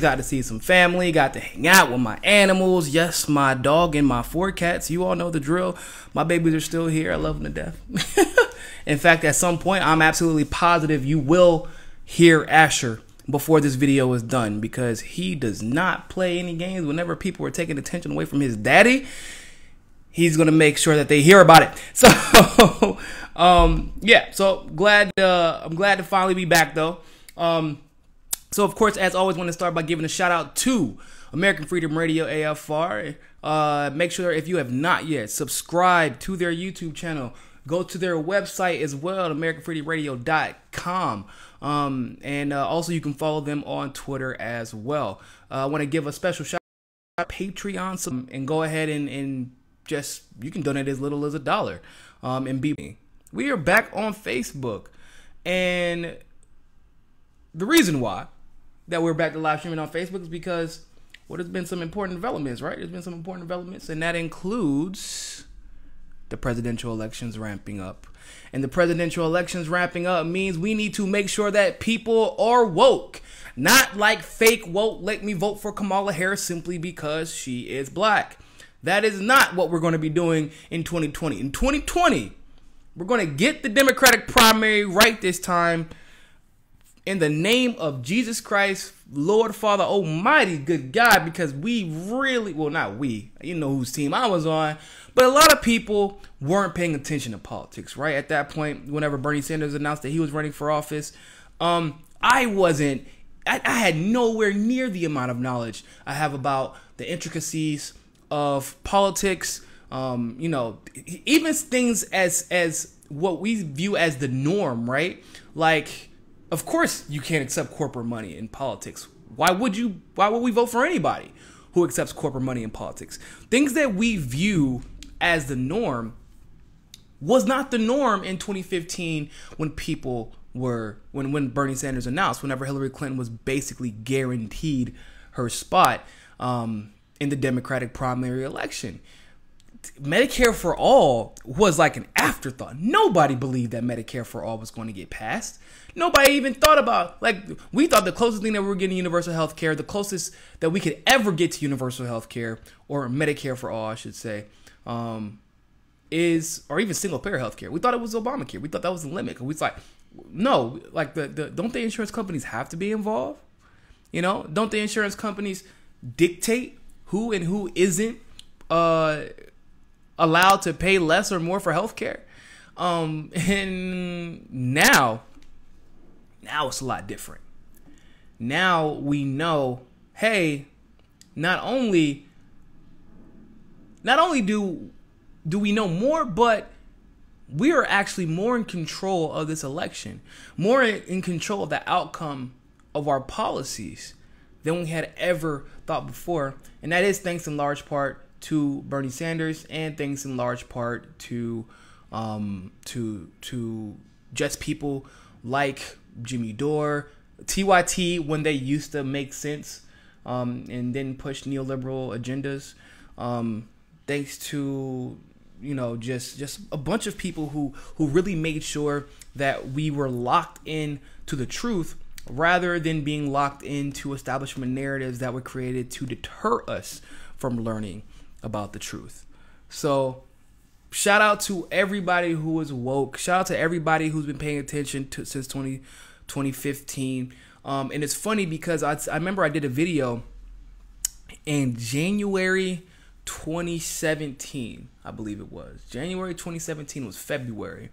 Got to see some family, got to hang out with my animals. Yes, my dog and my 4 cats. You all know the drill. My babies are still here. I love them to death. In fact, at some point, I'm absolutely positive you will hear Asher before this video is done, because he does not play any games. Whenever people are taking attention away from his daddy, he's going to make sure that they hear about it. So, yeah, so I'm glad to finally be back, though. So, of course, as always, want to start by giving a shout out to American Freedom Radio, AFR. Make sure, if you have not yet, subscribe to their YouTube channel. Go to their website as well, AmericanFreedomRadio.com. And also, you can follow them on Twitter as well. I want to give a special shout out to Patreon, and go ahead and just, you can donate as little as $1. And we are back on Facebook. And the reason why that we're back to live streaming on Facebook is because, well, there's been some important developments, right? There's been some important developments, and that includes the presidential elections ramping up. And the presidential elections ramping up means we need to make sure that people are woke. Not like fake woke, let me vote for Kamala Harris simply because she is black. That is not what we're going to be doing in 2020. In 2020, we're going to get the Democratic primary right this time, in the name of Jesus Christ, Lord Father Almighty, good God, because we really, well, not we, you know whose team I was on, but a lot of people weren't paying attention to politics, right? At that point, whenever Bernie Sanders announced that he was running for office, I had nowhere near the amount of knowledge I have about the intricacies of politics, you know, even things as what we view as the norm, right? Like, of course, you can't accept corporate money in politics. Why would we vote for anybody who accepts corporate money in politics? Things that we view as the norm was not the norm in 2015 when people were, when Bernie Sanders announced, whenever Hillary Clinton was basically guaranteed her spot in the Democratic primary election. Medicare for all was like an afterthought. Nobody believed that Medicare for all was going to get passed. Nobody even thought about, like, we thought the closest thing that we were getting universal health care, the closest that we could ever get to universal health care, or Medicare for all, I should say, is, or even single payer health care. We thought it was Obamacare. We thought that was the limit. We was like, no, like, don't the insurance companies have to be involved? You know, don't the insurance companies dictate who and who isn't allowed to pay less or more for healthcare? And now it's a lot different. Now we know, hey, not only do we know more, but we are actually more in control of this election, more in control of the outcome of our policies than we had ever thought before. And that is thanks in large part to Bernie Sanders, and thanks in large part to just people like Jimmy Dore, TYT, when they used to make sense and then push neoliberal agendas. Thanks to, you know, just a bunch of people who really made sure that we were locked in to the truth, rather than being locked into establishment narratives that were created to deter us from learning about the truth. So shout out to everybody who is woke. Shout out to everybody who's been paying attention since 2015. And it's funny because I remember I did a video in January 2017, I believe it was. January 2017 was February.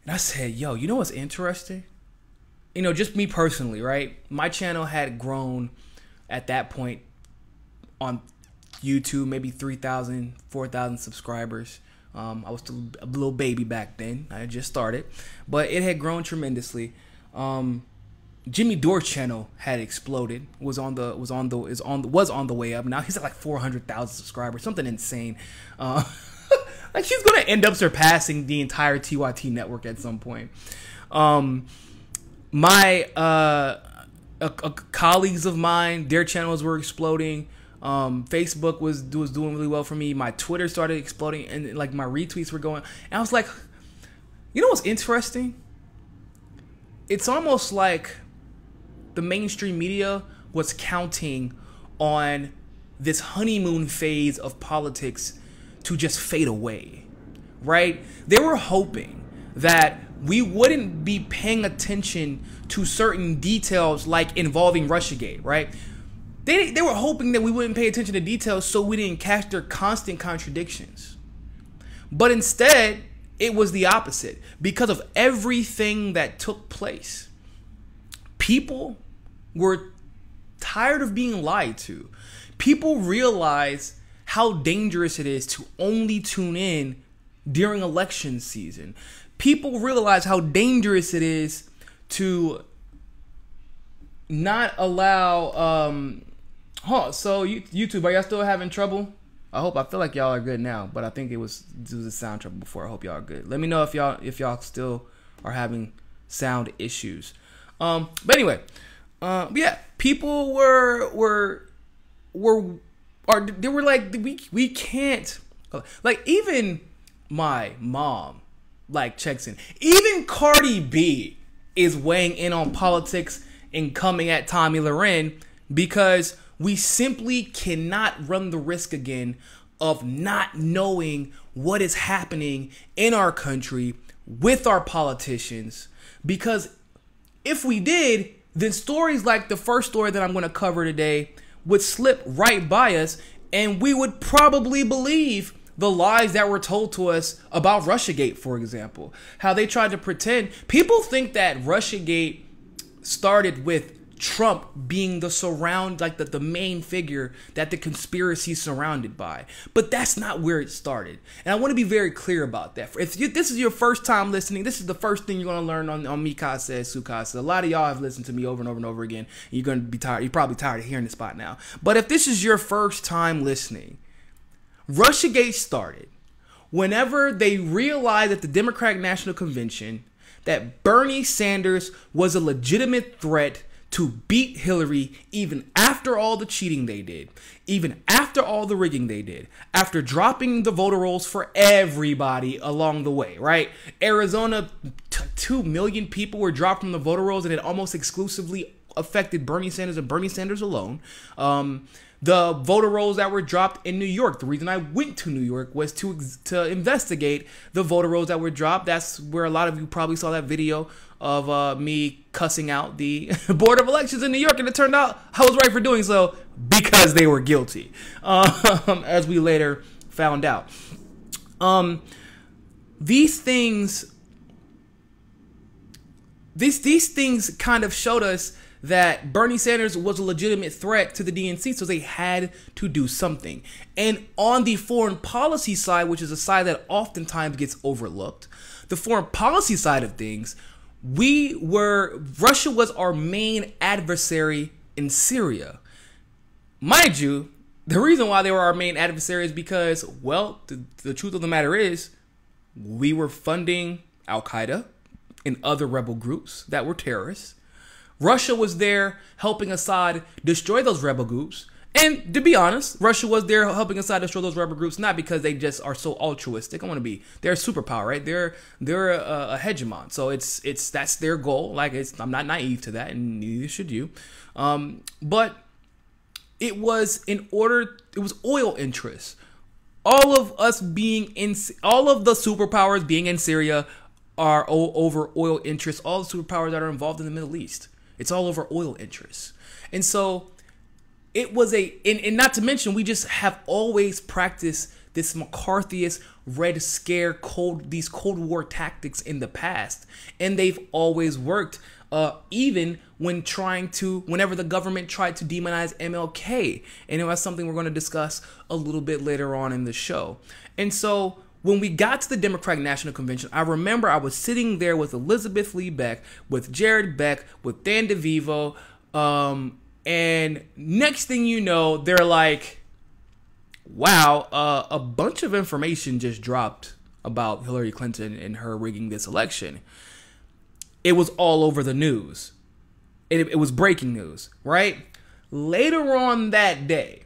And I said, yo, you know what's interesting? You know, just me personally, right? My channel had grown at that point on YouTube, maybe 3,000, 4,000 subscribers. I was still a little baby back then. I had just started, but it had grown tremendously. Jimmy Dore's channel had exploded. Was on the way up. Now he's at like 400,000 subscribers, something insane. Like he's gonna end up surpassing the entire TYT network at some point. My colleagues of mine, their channels were exploding. Facebook was doing really well for me. My Twitter started exploding, and like my retweets were going. And I was like, you know what's interesting? It's almost like the mainstream media was counting on this honeymoon phase of politics to just fade away, right? They were hoping that we wouldn't be paying attention to certain details like involving Russiagate, right? They were hoping that we wouldn't pay attention to details so we didn't catch their constant contradictions. But instead, it was the opposite. Because of everything that took place, people were tired of being lied to. People realized how dangerous it is to only tune in during election season. People realize how dangerous it is to not allow so YouTube, are y'all still having trouble? I feel like y'all are good now, but I think it was a sound trouble before. I hope y'all are good. Let me know if y'all still are having sound issues. But anyway, yeah, people they were like, we can't, like, even my mom checks in. Even Cardi B is weighing in on politics and coming at Tomi Lahren because we simply cannot run the risk again of not knowing what is happening in our country with our politicians. Because if we did, then stories like the first story that I'm going to cover today would slip right by us, and we would probably believe the lies that were told to us about Russiagate, for example. How they tried to pretend. People think that Russiagate started with Trump being the main figure that the conspiracy is surrounded by. But that's not where it started. And I want to be very clear about that. If this is your first time listening, this is the first thing you're going to learn on Mikasa Sukasa. A lot of y'all have listened to me over and over and over again. You're going to be tired. You're probably tired of hearing this spot now. But if this is your first time listening, Russiagate started whenever they realized at the Democratic National Convention that Bernie Sanders was a legitimate threat to beat Hillary, even after all the cheating they did, even after all the rigging they did, after dropping the voter rolls for everybody along the way, right? Arizona, 2 million people were dropped from the voter rolls, and it almost exclusively affected Bernie Sanders and Bernie Sanders alone. The voter rolls that were dropped in New York. The reason I went to New York was to investigate the voter rolls that were dropped. That's where a lot of you probably saw that video of me cussing out the Board of Elections in New York, and it turned out I was right for doing so because they were guilty, as we later found out. These things kind of showed us that Bernie Sanders was a legitimate threat to the DNC, so they had to do something. And on the foreign policy side, which is a side that oftentimes gets overlooked, the foreign policy side of things, Russia was our main adversary in Syria. Mind you, the reason why they were our main adversary is because, well, the truth of the matter is, we were funding Al-Qaeda and other rebel groups that were terrorists. Russia was there helping Assad destroy those rebel groups. And to be honest, Russia was there helping Assad destroy those rebel groups, not because they just are so altruistic. They're a superpower, right? They're a hegemon. So that's their goal. I'm not naive to that, and neither should you. But it was oil interests. All of the superpowers being in Syria are over oil interests. All the superpowers that are involved in the Middle East. It's all over oil interests. And so it was and not to mention, we just have always practiced this McCarthyist Red Scare these Cold War tactics in the past. And they've always worked, even whenever the government tried to demonize MLK. And that's something we're going to discuss a little bit later on in the show. And so when we got to the Democratic National Convention, I remember I was sitting there with Elizabeth Lee Beck, with Jared Beck, with Dan DeVivo, and next thing you know, they're like, wow, a bunch of information just dropped about Hillary Clinton and her rigging this election. It was all over the news. It was breaking news, right? Later on that day,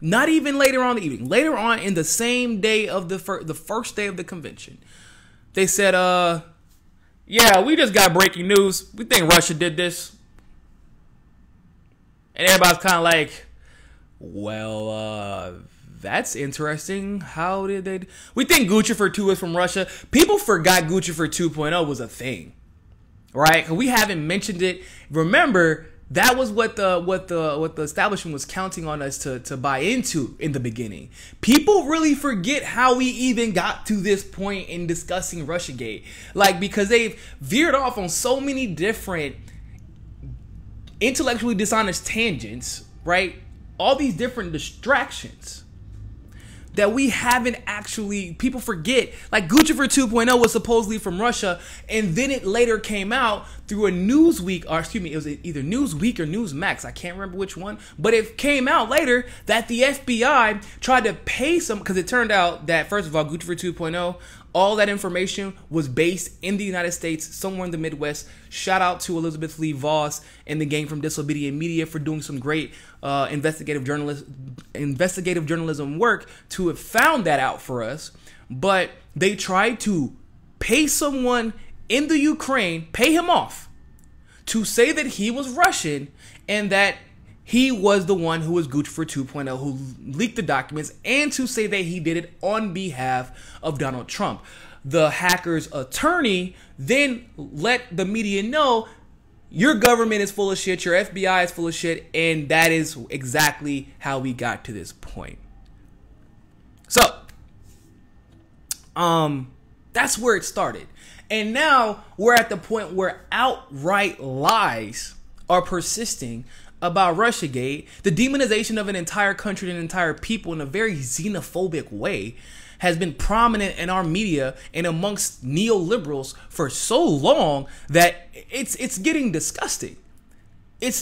not even later on in the evening, later on in the same day of the first day of the convention, they said, yeah, we just got breaking news. We think Russia did this. And everybody's kind of like, well, that's interesting. How did they... We think Gucci for 2 is from Russia. People forgot Gucci for 2.0 was a thing, right? We haven't mentioned it. Remember, that was what the establishment was counting on us to buy into in the beginning. People really forget how we even got to this point in discussing Russiagate. Like, because they've veered off on so many different intellectually dishonest tangents, right? All these different distractions that we haven't actually, people forget. Like, Gucci for 2.0 was supposedly from Russia, and then it later came out through a Newsweek, or excuse me, it was either Newsweek or Newsmax, I can't remember which one, but it came out later that the FBI tried to pay some, because it turned out that, first of all, Gucci for 2.0, all that information was based in the United States, somewhere in the Midwest. Shout out to Elizabeth Lee Voss and the gang from Disobedient Media for doing some great investigative journalism work to have found that out for us. But they tried to pay someone in the Ukraine, pay him off, to say that he was Russian and that he was the one who was Gucci for 2.0, who leaked the documents, and to say that he did it on behalf of Donald Trump. The hacker's attorney then let the media know, your government is full of shit, your FBI is full of shit, and that is exactly how we got to this point. So, that's where it started. And now we're at the point where outright lies are persisting about Russiagate. The demonization of an entire country and an entire people in a very xenophobic way has been prominent in our media and amongst neoliberals for so long that it's getting disgusting. It's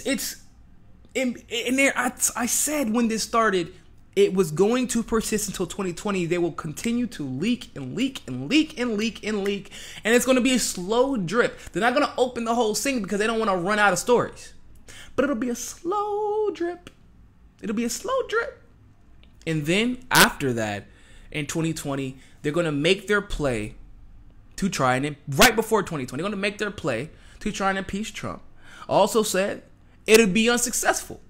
in there. I said when this started, it was going to persist until 2020. They will continue to leak and leak and leak and leak and leak, and it's going to be a slow drip. They're not going to open the whole thing because they don't want to run out of stories. But it'll be a slow drip. It'll be a slow drip. And then after that, in 2020, they're going to make their play to try and, right before 2020, they're going to make their play to try and impeach Trump. Also said, it'll be unsuccessful.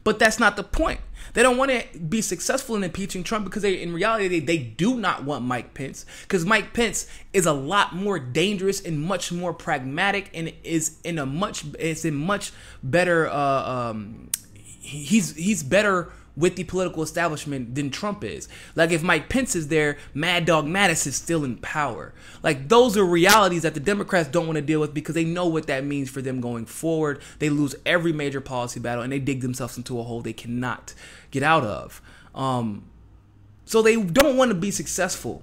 But that's not the point. They don't want to be successful in impeaching Trump because in reality, they do not want Mike Pence. Because Mike Pence is a lot more dangerous and much more pragmatic, and is in a much better. He's better with the political establishment than Trump is. Like, if Mike Pence is there, Mad Dog Mattis is still in power. Like, those are realities that the Democrats don't want to deal with because they know what that means for them going forward. They lose every major policy battle and they dig themselves into a hole they cannot get out of. So they don't want to be successful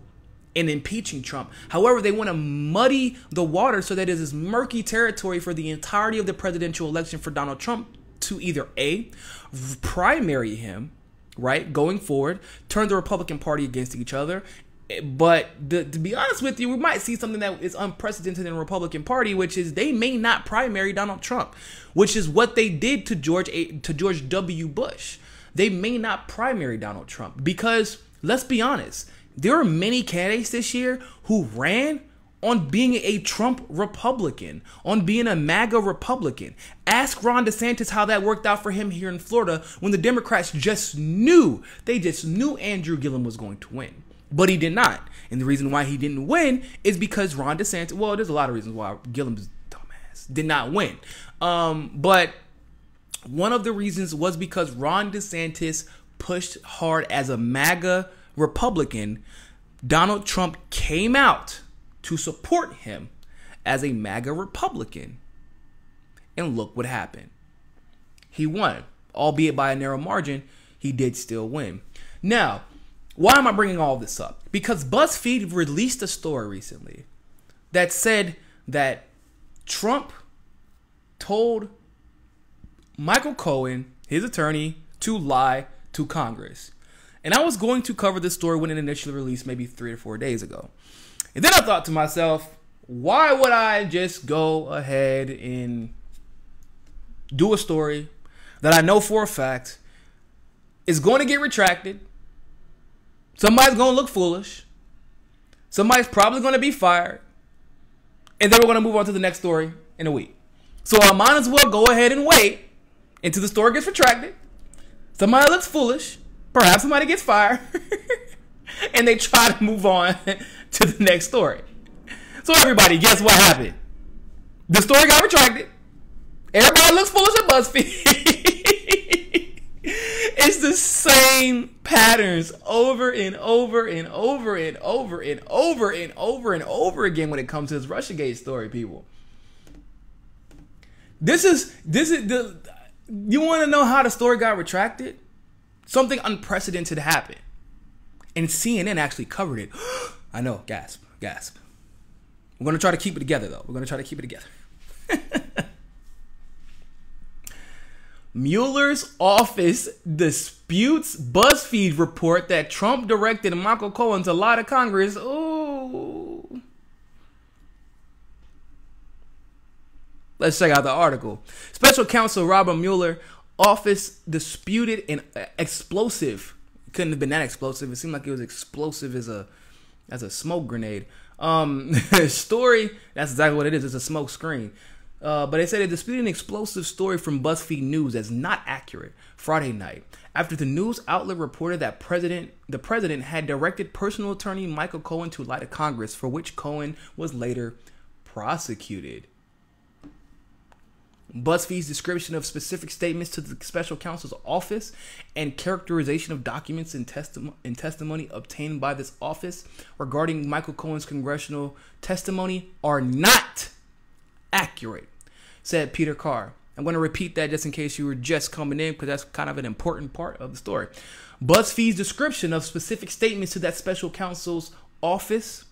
in impeaching Trump. However, they want to muddy the water so that it is murky territory for the entirety of the presidential election for Donald Trump to either A, primary him, right, going forward, turn the Republican Party against each other. But to be honest with you, we might see something that is unprecedented in the Republican Party, which is they may not primary Donald Trump, which is what they did to George W. Bush. They may not primary Donald Trump because, let's be honest, there are many candidates this year who ran on being a Trump Republican, on being a MAGA Republican. Ask Ron DeSantis how that worked out for him here in Florida when the Democrats just knew Andrew Gillum was going to win. But he did not. And the reason why he didn't win is because Ron DeSantis, well, there's a lot of reasons why Gillum's dumbass did not win. But one of the reasons was because Ron DeSantis pushed hard as a MAGA Republican. Donald Trump came out to support him as a MAGA Republican. And look what happened. He won. Albeit by a narrow margin, he did still win. Now, why am I bringing all this up? Because Buzzfeed released a story recently that said that Trump told Michael Cohen, his attorney, to lie to Congress. And I was going to cover this story when it initially released maybe 3 or 4 days ago. And then I thought to myself, why would I just go ahead and do a story that I know for a fact is going to get retracted? Somebody's going to look foolish. Somebody's probably going to be fired. And then we're going to move on to the next story in a week. So I might as well go ahead and wait until the story gets retracted. Somebody looks foolish. Perhaps somebody gets fired. And they try to move on to the next story. So everybody, guess what happened? The story got retracted. Everybody looks foolish at BuzzFeed. It's the same patterns over and over and over and over and over and over and over again when it comes to this Russiagate story, people. This is the, you want to know how the story got retracted? Something unprecedented happened. And CNN actually covered it. I know, gasp. We're going to try to keep it together, though. We're going to try to keep it together. Mueller's office disputes Buzzfeed report that Trump directed Michael Cohen to lie to Congress. Ooh. Let's check out the article. Special counsel Robert Mueller office disputed an explosive. Couldn't have been that explosive. It seemed like it was explosive as a smoke grenade. Story. That's exactly what it is. It's a smoke screen. But they said it disputed an explosive story from BuzzFeed News as not accurate Friday night after the news outlet reported that the president had directed personal attorney Michael Cohen to lie to Congress, for which Cohen was later prosecuted. BuzzFeed's description of specific statements to the special counsel's office and characterization of documents and testimony obtained by this office regarding Michael Cohen's congressional testimony are not accurate, said Peter Carr. I'm going to repeat that just in case you were just coming in, because that's kind of an important part of the story. BuzzFeed's description of specific statements to that special counsel's office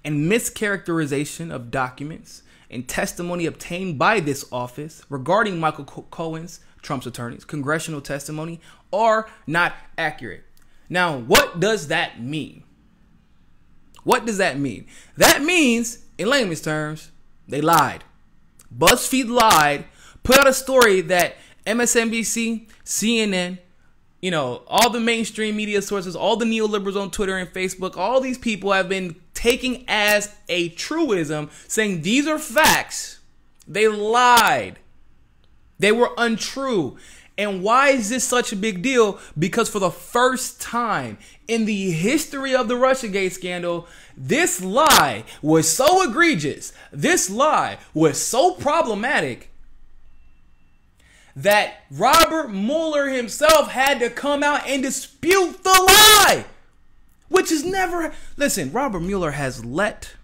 and mischaracterization of documents and testimony obtained by this office regarding Michael Cohen's, Trump's attorney's, congressional testimony are not accurate. Now, what does that mean? What does that mean? That means, in layman's terms, they lied. BuzzFeed lied, put out a story that MSNBC, CNN, all the mainstream media sources, all the neoliberals on Twitter and Facebook, all these people have been taking as a truism, saying these are facts. They lied. They were untrue. And why is this such a big deal? Because for the first time in the history of the Russiagate scandal, this lie was so egregious, this lie was so problematic, that Robert Mueller himself had to come out and dispute the lie. Which is never... Listen, Robert Mueller has let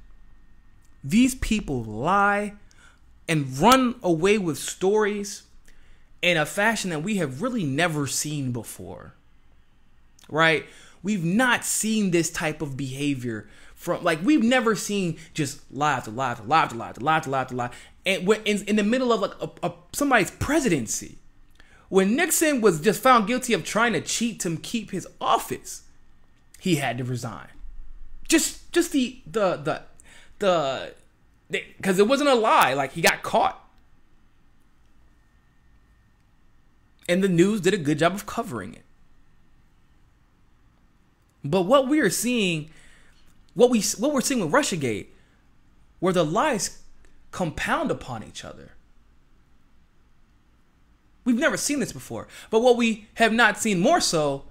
these people lie and run away with stories in a fashion that we have really never seen before. Right? We've not seen this type of behavior from... we've never seen just lie to lie to lie to lie to lie to lie to lie. And we're in the middle of somebody's presidency. When Nixon was just found guilty of trying to cheat to keep his office, he had to resign. Just the because it wasn't a lie. He got caught. And the news did a good job of covering it. But what we are seeing, what we're seeing with Russiagate, where the lies compound upon each other. We've never seen this before. But what we have not seen more so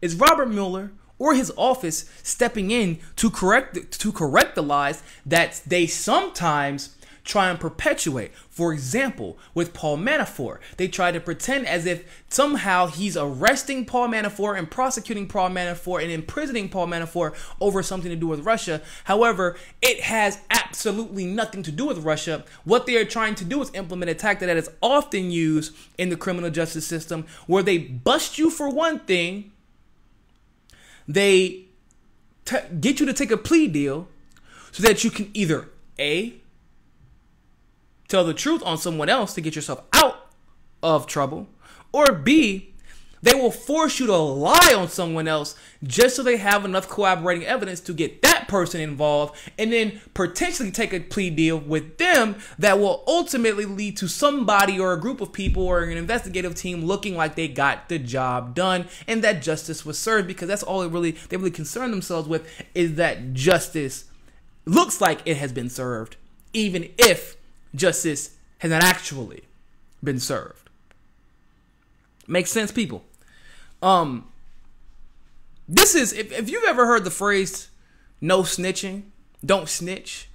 is Robert Mueller or his office stepping in to correct the lies that they sometimes try and perpetuate. For example, with Paul Manafort, they try to pretend as if somehow he's arresting Paul Manafort and prosecuting Paul Manafort and imprisoning Paul Manafort over something to do with Russia. However, it has absolutely nothing to do with Russia. What they are trying to do is implement a tactic that is often used in the criminal justice system, where they bust you for one thing, they get you to take a plea deal so that you can either A, tell the truth on someone else to get yourself out of trouble, or B, they will force you to lie on someone else just so they have enough corroborating evidence to get that person involved, and then potentially take a plea deal with them that will ultimately lead to somebody or a group of people or an investigative team looking like they got the job done and that justice was served, because that's all they really concern themselves with, is that justice looks like it has been served, even if justice has not actually been served. Makes sense, people. This is, if you've ever heard the phrase, no snitching, don't snitch.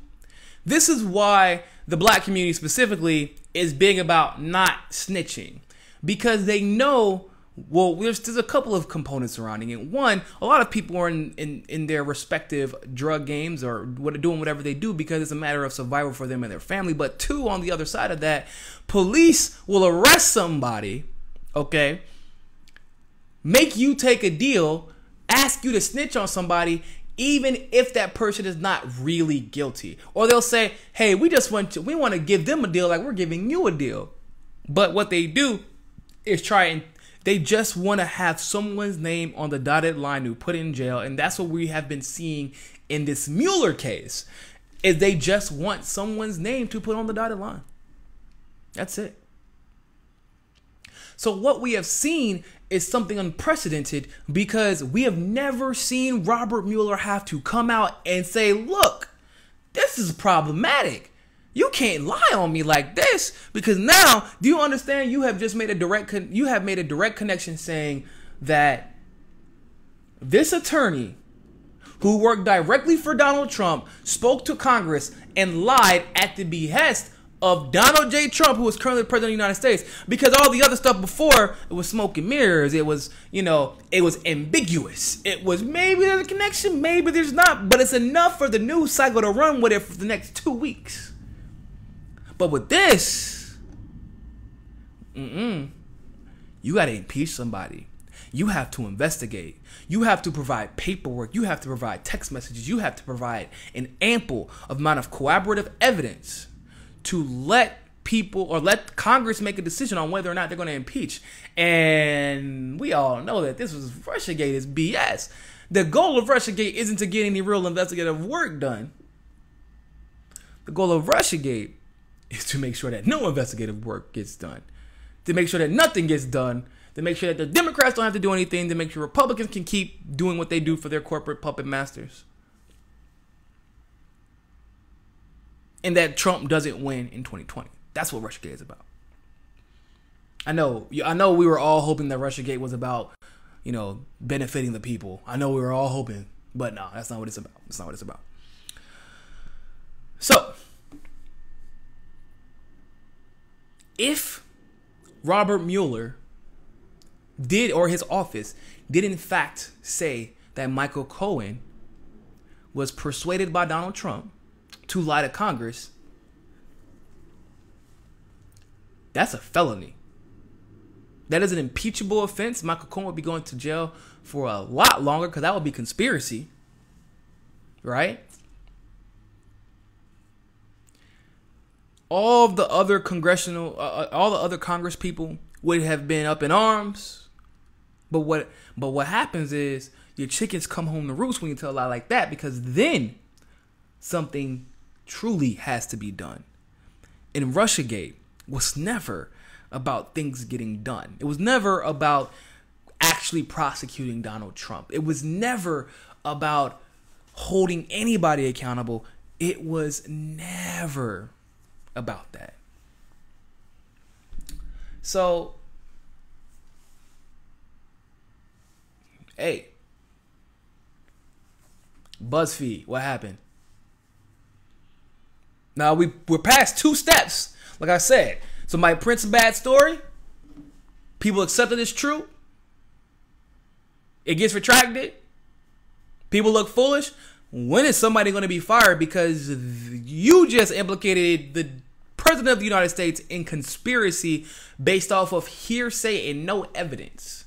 This is why the black community specifically is big about not snitching. Because they know, well, there's a couple of components surrounding it. One, a lot of people are in their respective drug games or doing whatever they do because it's a matter of survival for them and their family. But two, on the other side of that, police will arrest somebody, okay, make you take a deal, ask you to snitch on somebody, even if that person is not really guilty. Or they'll say, hey, we want to give them a deal like we're giving you a deal. But what they do is they just want to have someone's name on the dotted line to put in jail. And that's what we have been seeing in this Mueller case, is they just want someone's name to put on the dotted line. That's it. So what we have seen is something unprecedented, because we have never seen Robert Mueller have to come out and say, look, this is problematic. You can't lie on me like this, because now, do you understand? You have just made a direct connection saying that this attorney who worked directly for Donald Trump spoke to Congress and lied at the behest of Donald J. Trump, who is currently president of the United States, because all the other stuff before, it was smoke and mirrors. It was, it was ambiguous. It was maybe there's a connection, maybe there's not, but it's enough for the news cycle to run with it for the next 2 weeks. But with this, you got to impeach somebody. You have to investigate. You have to provide paperwork. You have to provide text messages. You have to provide an ample amount of corroborative evidence to let people or let Congress make a decision on whether or not they're going to impeach. And we all know that this was Russiagate is BS. The goal of Russiagate isn't to get any real investigative work done. The goal of Russiagate is to make sure that no investigative work gets done, to make sure that nothing gets done, to make sure that the Democrats don't have to do anything, to make sure Republicans can keep doing what they do for their corporate puppet masters, and that Trump doesn't win in 2020. That's what Russiagate is about. I know we were all hoping that Russiagate was about, benefiting the people. I know we were all hoping, but no, that's not what it's about. That's not what it's about. So, if Robert Mueller did, or his office did in fact say that Michael Cohen was persuaded by Donald Trump to lie to Congress, that's a felony. That is an impeachable offense. Michael Cohen would be going to jail for a lot longer, because that would be conspiracy, right? All the other Congress people would have been up in arms. But what happens is your chickens come home to roost when you tell a lie like that, because then something truly has to be done. And Russiagate was never about things getting done. It was never about actually prosecuting Donald Trump. It was never about holding anybody accountable. It was never about that. So, hey, Buzzfeed, what happened? Now we're past 2 steps. Like I said, somebody prints a bad story, people accept it as true, it gets retracted, people look foolish. When is somebody going to be fired because you just implicated the President of the United States in conspiracy based off of hearsay and no evidence?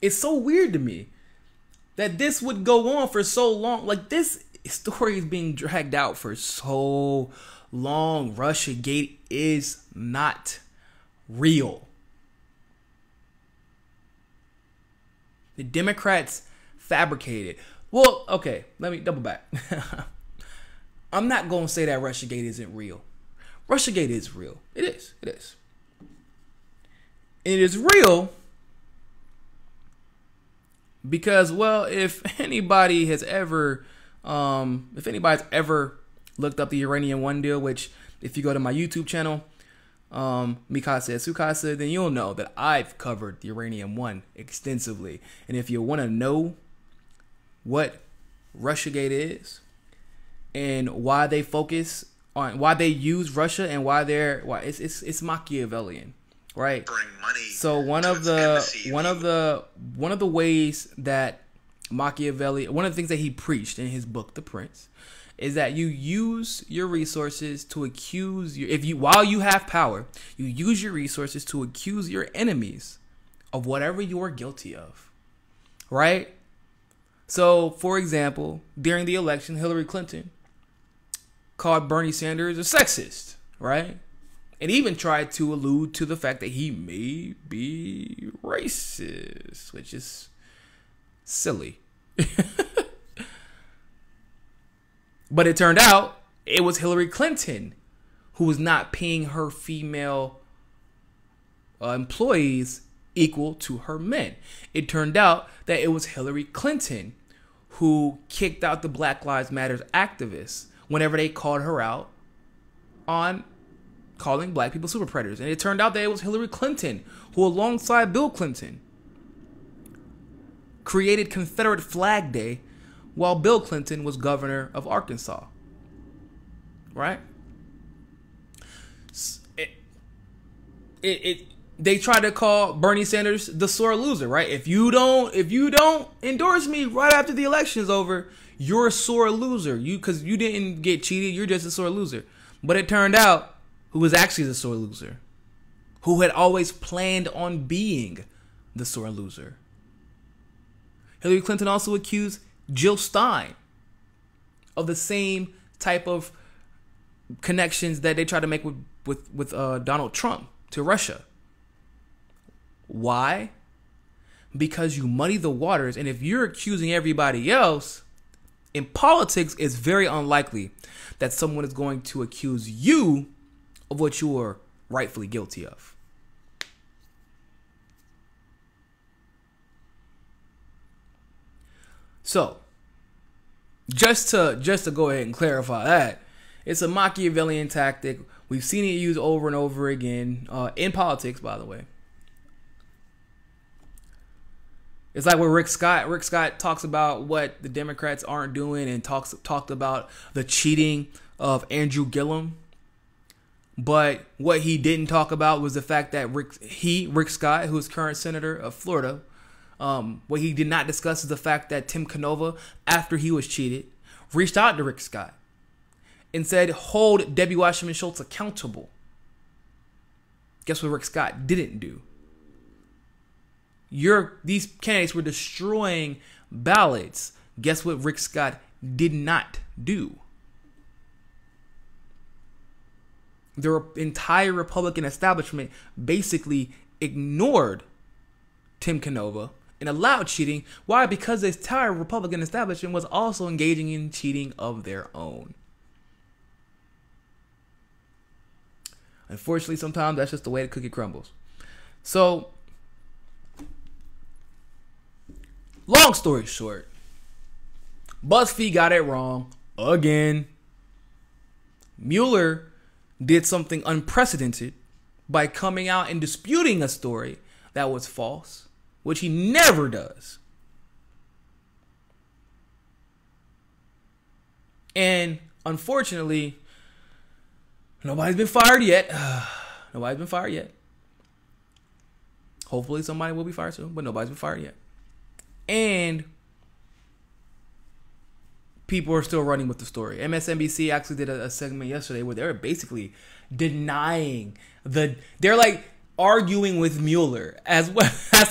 It's so weird to me that this would go on for so long. Like, this story is being dragged out for so long. Russiagate is not real. The Democrats fabricated. Well, okay, let me double back. I'm not going to say that Russiagate isn't real. Russiagate is real. It is. It is. And it is real because, well, if anybody's ever looked up the Uranium One deal, which if you go to my YouTube channel, Mikasa Sukasa, then you'll know that I've covered the Uranium One extensively. And if you want to know what Russiagate is and why they focus on, why they use Russia and why it's Machiavellian, right? So one of the ways that Machiavelli, one of the things that he preached in his book The Prince, is that you use your resources to accuse while you have power, you use your resources to accuse your enemies of whatever you are guilty of, right? So, for example, during the election, Hillary Clinton called Bernie Sanders a sexist, right? And even tried to allude to the fact that he may be racist, which is silly. But it turned out it was Hillary Clinton who was not paying her female employees equal to her men. It turned out that it was Hillary Clinton who kicked out the Black Lives Matter activists whenever they called her out on calling black people super predators. And it turned out that it was Hillary Clinton who, alongside Bill Clinton, created Confederate Flag Day while Bill Clinton was governor of Arkansas. Right? They tried to call Bernie Sanders the sore loser, right? If you don't endorse me right after the election is over, you're a sore loser. Because you didn't get cheated, you're just a sore loser. But it turned out who was actually the sore loser, who had always planned on being the sore loser. Hillary Clinton also accused Jill Stein of the same type of connections that they tried to make with Donald Trump to Russia. Why? Because you muddy the waters, and if you're accusing everybody else, in politics, it's very unlikely that someone is going to accuse you of what you are rightfully guilty of. So, just to go ahead and clarify that, it's a Machiavellian tactic. We've seen it used over and over again in politics, by the way. It's like where Rick Scott talks about what the Democrats aren't doing and talked about the cheating of Andrew Gillum. But what he didn't talk about was the fact that Rick Scott, who is current senator of Florida, what he did not discuss is the fact that Tim Canova, after he was cheated, reached out to Rick Scott and said, hold Debbie Wasserman Schultz accountable. Guess what Rick Scott didn't do? These candidates were destroying ballots. Guess what Rick Scott did not do? The entire Republican establishment basically ignored Tim Canova and allowed cheating. Why? Because the entire Republican establishment was also engaging in cheating of their own. Unfortunately, sometimes that's just the way the cookie crumbles. So, long story short, Buzzfeed got it wrong again. Mueller did something unprecedented by coming out and disputing a story that was false, which he never does. And unfortunately, nobody's been fired yet. Nobody's been fired yet. Hopefully somebody will be fired soon, but nobody's been fired yet. And people are still running with the story. MSNBC actually did a segment yesterday where they were basically denying they're like arguing with Mueller as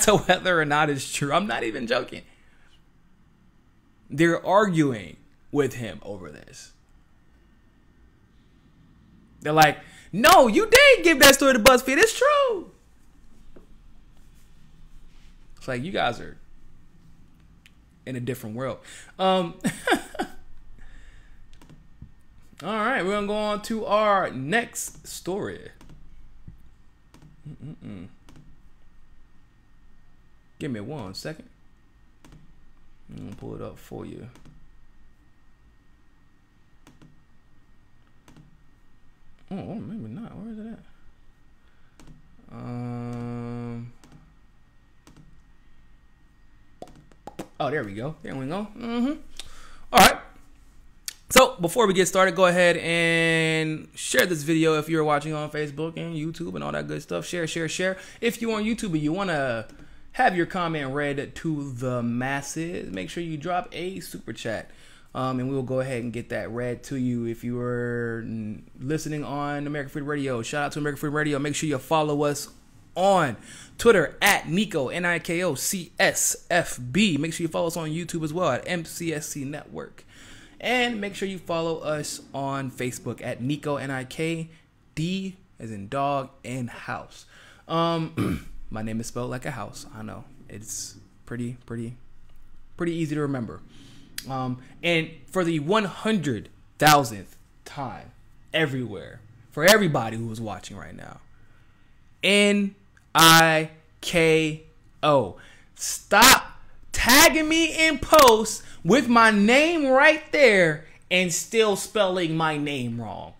to whether or not it's true. I'm not even joking. They're arguing with him over this. They're like, no, you did give that story to BuzzFeed. It's true. It's like, you guys are in a different world. All right, we're going to go on to our next story. Give me 1 second. I'm going to pull it up for you. Oh, maybe not. Where is it at? Oh, there we go. There we go. All right. So before we get started, go ahead and share this video if you're watching on Facebook and YouTube and all that good stuff. Share. If you're on YouTube and you want to have your comment read to the masses, make sure you drop a super chat. And we will go ahead and get that read to you. If you are listening on American Freedom Radio, shout out to American Freedom Radio. Make sure you follow us on Twitter at Niko, Niko CSFB. Make sure you follow us on YouTube as well at MCSC Network. And make sure you follow us on Facebook at Niko, N-I-K-D as in dog and house. My name is spelled like a house. I know. It's pretty easy to remember. And for the 100,000th time everywhere, for everybody who is watching right now, N-I-K-O. Stop tagging me in posts with my name right there and still spelling my name wrong.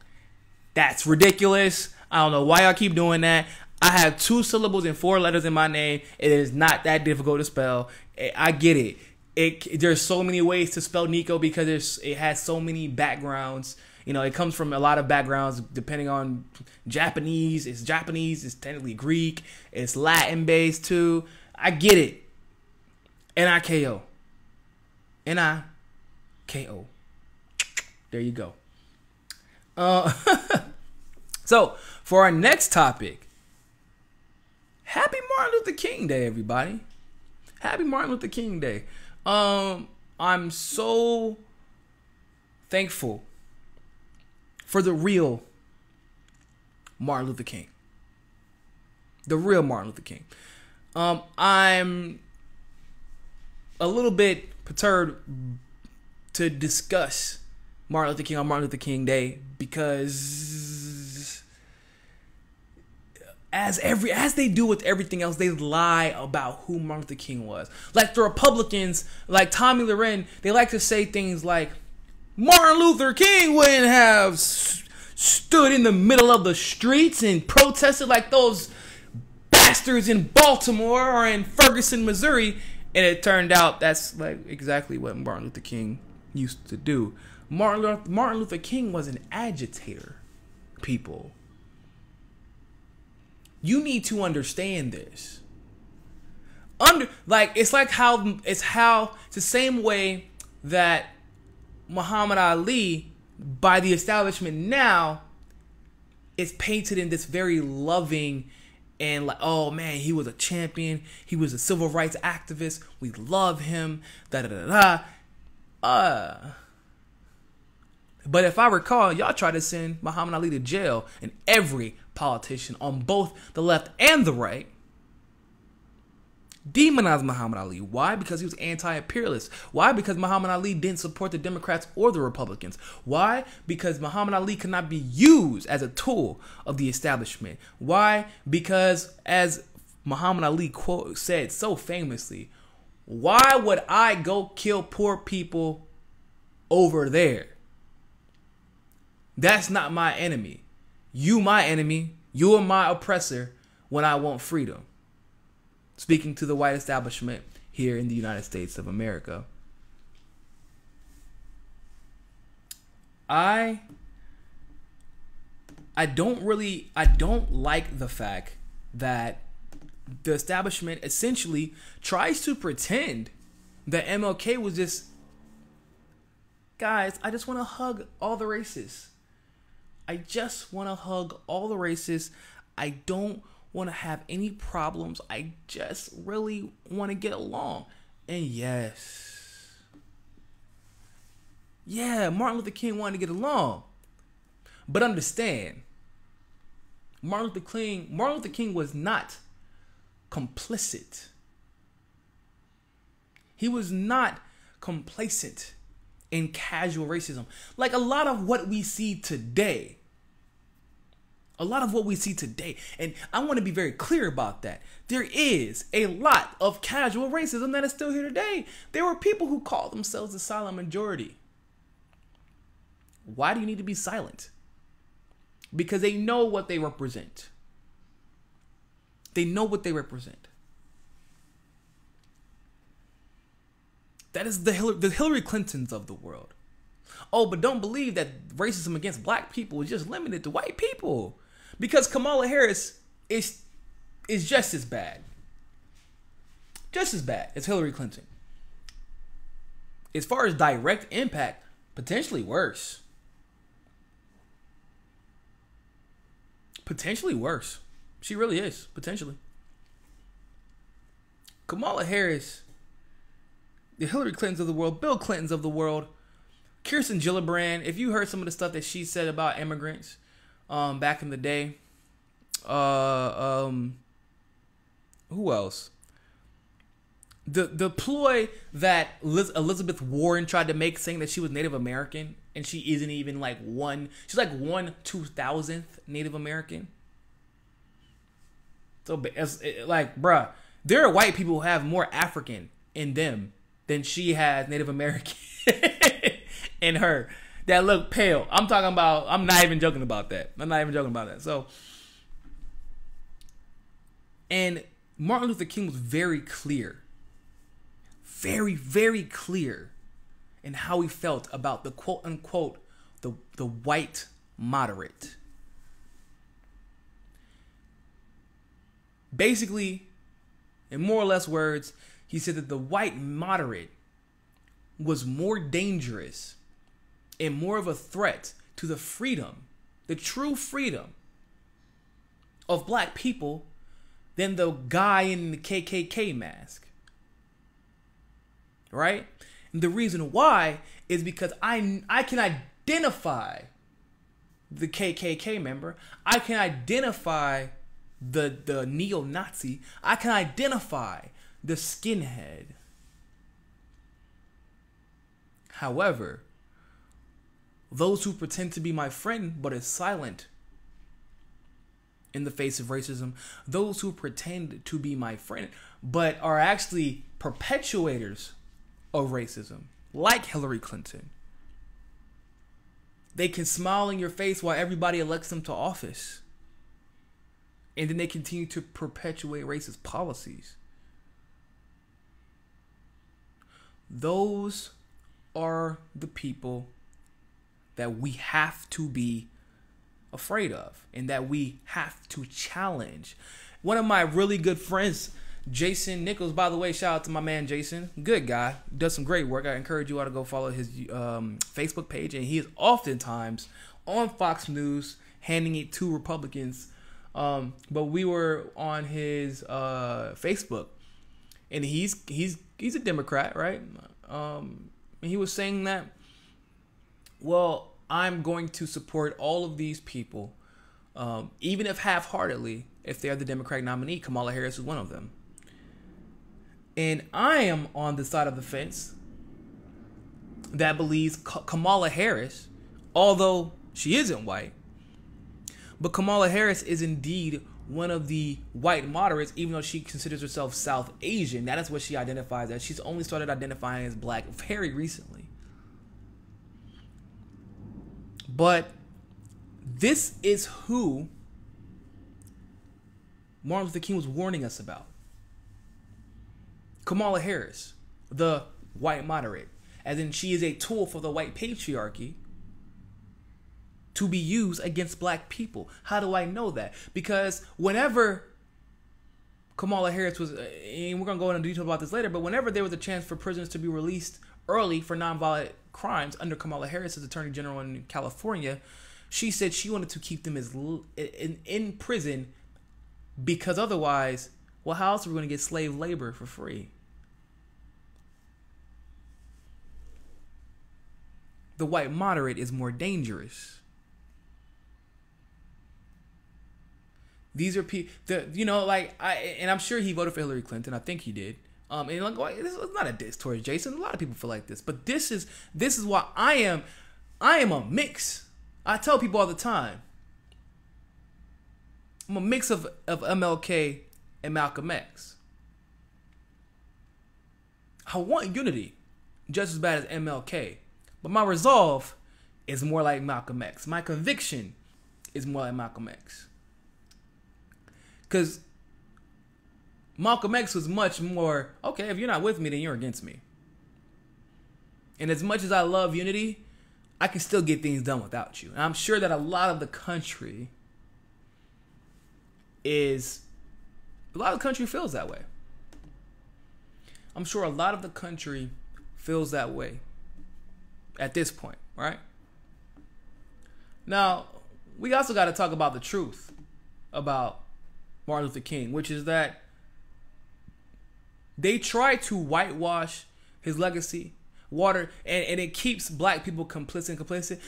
That's ridiculous. I don't know why y'all keep doing that. I have 2 syllables and 4 letters in my name. It is not that difficult to spell. I get it. There's so many ways to spell Niko because it has so many backgrounds. You know, it comes from a lot of backgrounds depending on Japanese. It's technically Greek. It's Latin based too. I get it. N-I-K-O. N-I-K-O. There you go. So, for our next topic, happy Martin Luther King Day, everybody. Happy Martin Luther King Day. I'm so thankful for the real Martin Luther King. The real Martin Luther King. I'm a little bit perturbed to discuss Martin Luther King on Martin Luther King Day because as they do with everything else, they lie about who Martin Luther King was. Like the Republicans, like Tommy Loren, they like to say things like, Martin Luther King wouldn't have stood in the middle of the streets and protested like those bastards in Baltimore or in Ferguson, Missouri. And it turned out that's like exactly what Martin Luther King used to do. Martin Luther King was an agitator, people. You need to understand this. It's the same way that Muhammad Ali, by the establishment now, is painted in this very loving and like, oh man, he was a champion. He was a civil rights activist. We love him. But if I recall, y'all tried to send Muhammad Ali to jail, and every politician on both the left and the right demonized Muhammad Ali. Why? Because he was anti-imperialist. Why? Because Muhammad Ali didn't support the Democrats or the Republicans. Why? Because Muhammad Ali could not be used as a tool of the establishment. Why? Because as Muhammad Ali said so famously, why would I go kill poor people over there? That's not my enemy. You my enemy. You are my oppressor when I want freedom. Speaking to the white establishment here in the United States of America. I don't like the fact that the establishment essentially tries to pretend that MLK was just, guys, I just want to hug all the races. I just want to hug all the races. I don't want to have any problems. I just really want to get along. And yes, yeah, Martin Luther King wanted to get along. But understand, Martin Luther King was not complicit. He was not complacent in casual racism. Like a lot of what we see today. And I want to be very clear about that. There is a lot of casual racism that is still here today. There were people who called themselves the silent majority. Why do you need to be silent? because they know what they represent. They know what they represent. That is the Hillary Clintons of the world. Oh, but don't believe that racism against black people is just limited to white people, because Kamala Harris is just as bad. Just as bad as Hillary Clinton. As far as direct impact, potentially worse. Potentially worse. She really is. Potentially. Kamala Harris, the Hillary Clintons of the world, Bill Clintons of the world, Kirsten Gillibrand. If you heard some of the stuff that she said about immigrants back in the day. Who else? The ploy that Elizabeth Warren tried to make, saying that she was Native American, and she isn't even like she's like 1/2000th Native American. So it's like, bruh, there are white people who have more African in them than she has Native American in her, that look pale. I'm not even joking about that. So, and Martin Luther King was very clear. Very, very clear in how he felt about the quote unquote the white moderate. Basically, in more or less words, he said that the white moderate was more dangerous and more of a threat to the freedom, the true freedom of black people, than the guy in the KKK mask. Right? And the reason why is because I can identify the KKK member. I can identify the neo-Nazi. I can identify the skinhead. However, those who pretend to be my friend but is silent in the face of racism, those who pretend to be my friend but are actually perpetuators of racism, like Hillary Clinton. They can smile in your face while everybody elects them to office, and then they continue to perpetuate racist policies. Those are the people that we have to be afraid of and that we have to challenge. One of my really good friends, Jason Nichols, by the way, shout out to my man Jason, good guy, does some great work. I encourage you all to go follow his Facebook page, and he is oftentimes on Fox News handing it to Republicans. But we were on his Facebook, and he's a Democrat, right? And he was saying that, well, I'm going to support all of these people, even if half-heartedly, if they're the Democratic nominee. Kamala Harris is one of them. And I am on the side of the fence that believes Kamala Harris, although she isn't white, but Kamala Harris is indeed one of the white moderates, even though she considers herself South Asian. That is what she identifies as. She's only started identifying as black very recently. But this is who Martin Luther King was warning us about. Kamala Harris, the white moderate, as in she is a tool for the white patriarchy to be used against black people. How do I know that? Because whenever Kamala Harris was, and we're going to go into detail about this later, but whenever there was a chance for prisoners to be released early for nonviolent crimes under Kamala Harris as Attorney General in California, she said she wanted to keep them in prison, because otherwise, well, how else are we going to get slave labor for free? The white moderate is more dangerous. These are people, and I'm sure he voted for Hillary Clinton. I think he did. And like, this is not a diss towards Jason. A lot of people feel like this, but this is why I am a mix. I tell people all the time, I'm a mix of MLK and Malcolm X. I want unity just as bad as MLK, but my resolve is more like Malcolm X. My conviction is more like Malcolm X. Because Malcolm X was much more, okay, if you're not with me, then you're against me. And as much as I love unity, I can still get things done without you. And I'm sure that a lot of the country feels that way. I'm sure a lot of the country feels that way at this point, right? Now, we also got to talk about the truth about Martin Luther King, which is that they try to whitewash his legacy, and it keeps black people complicit.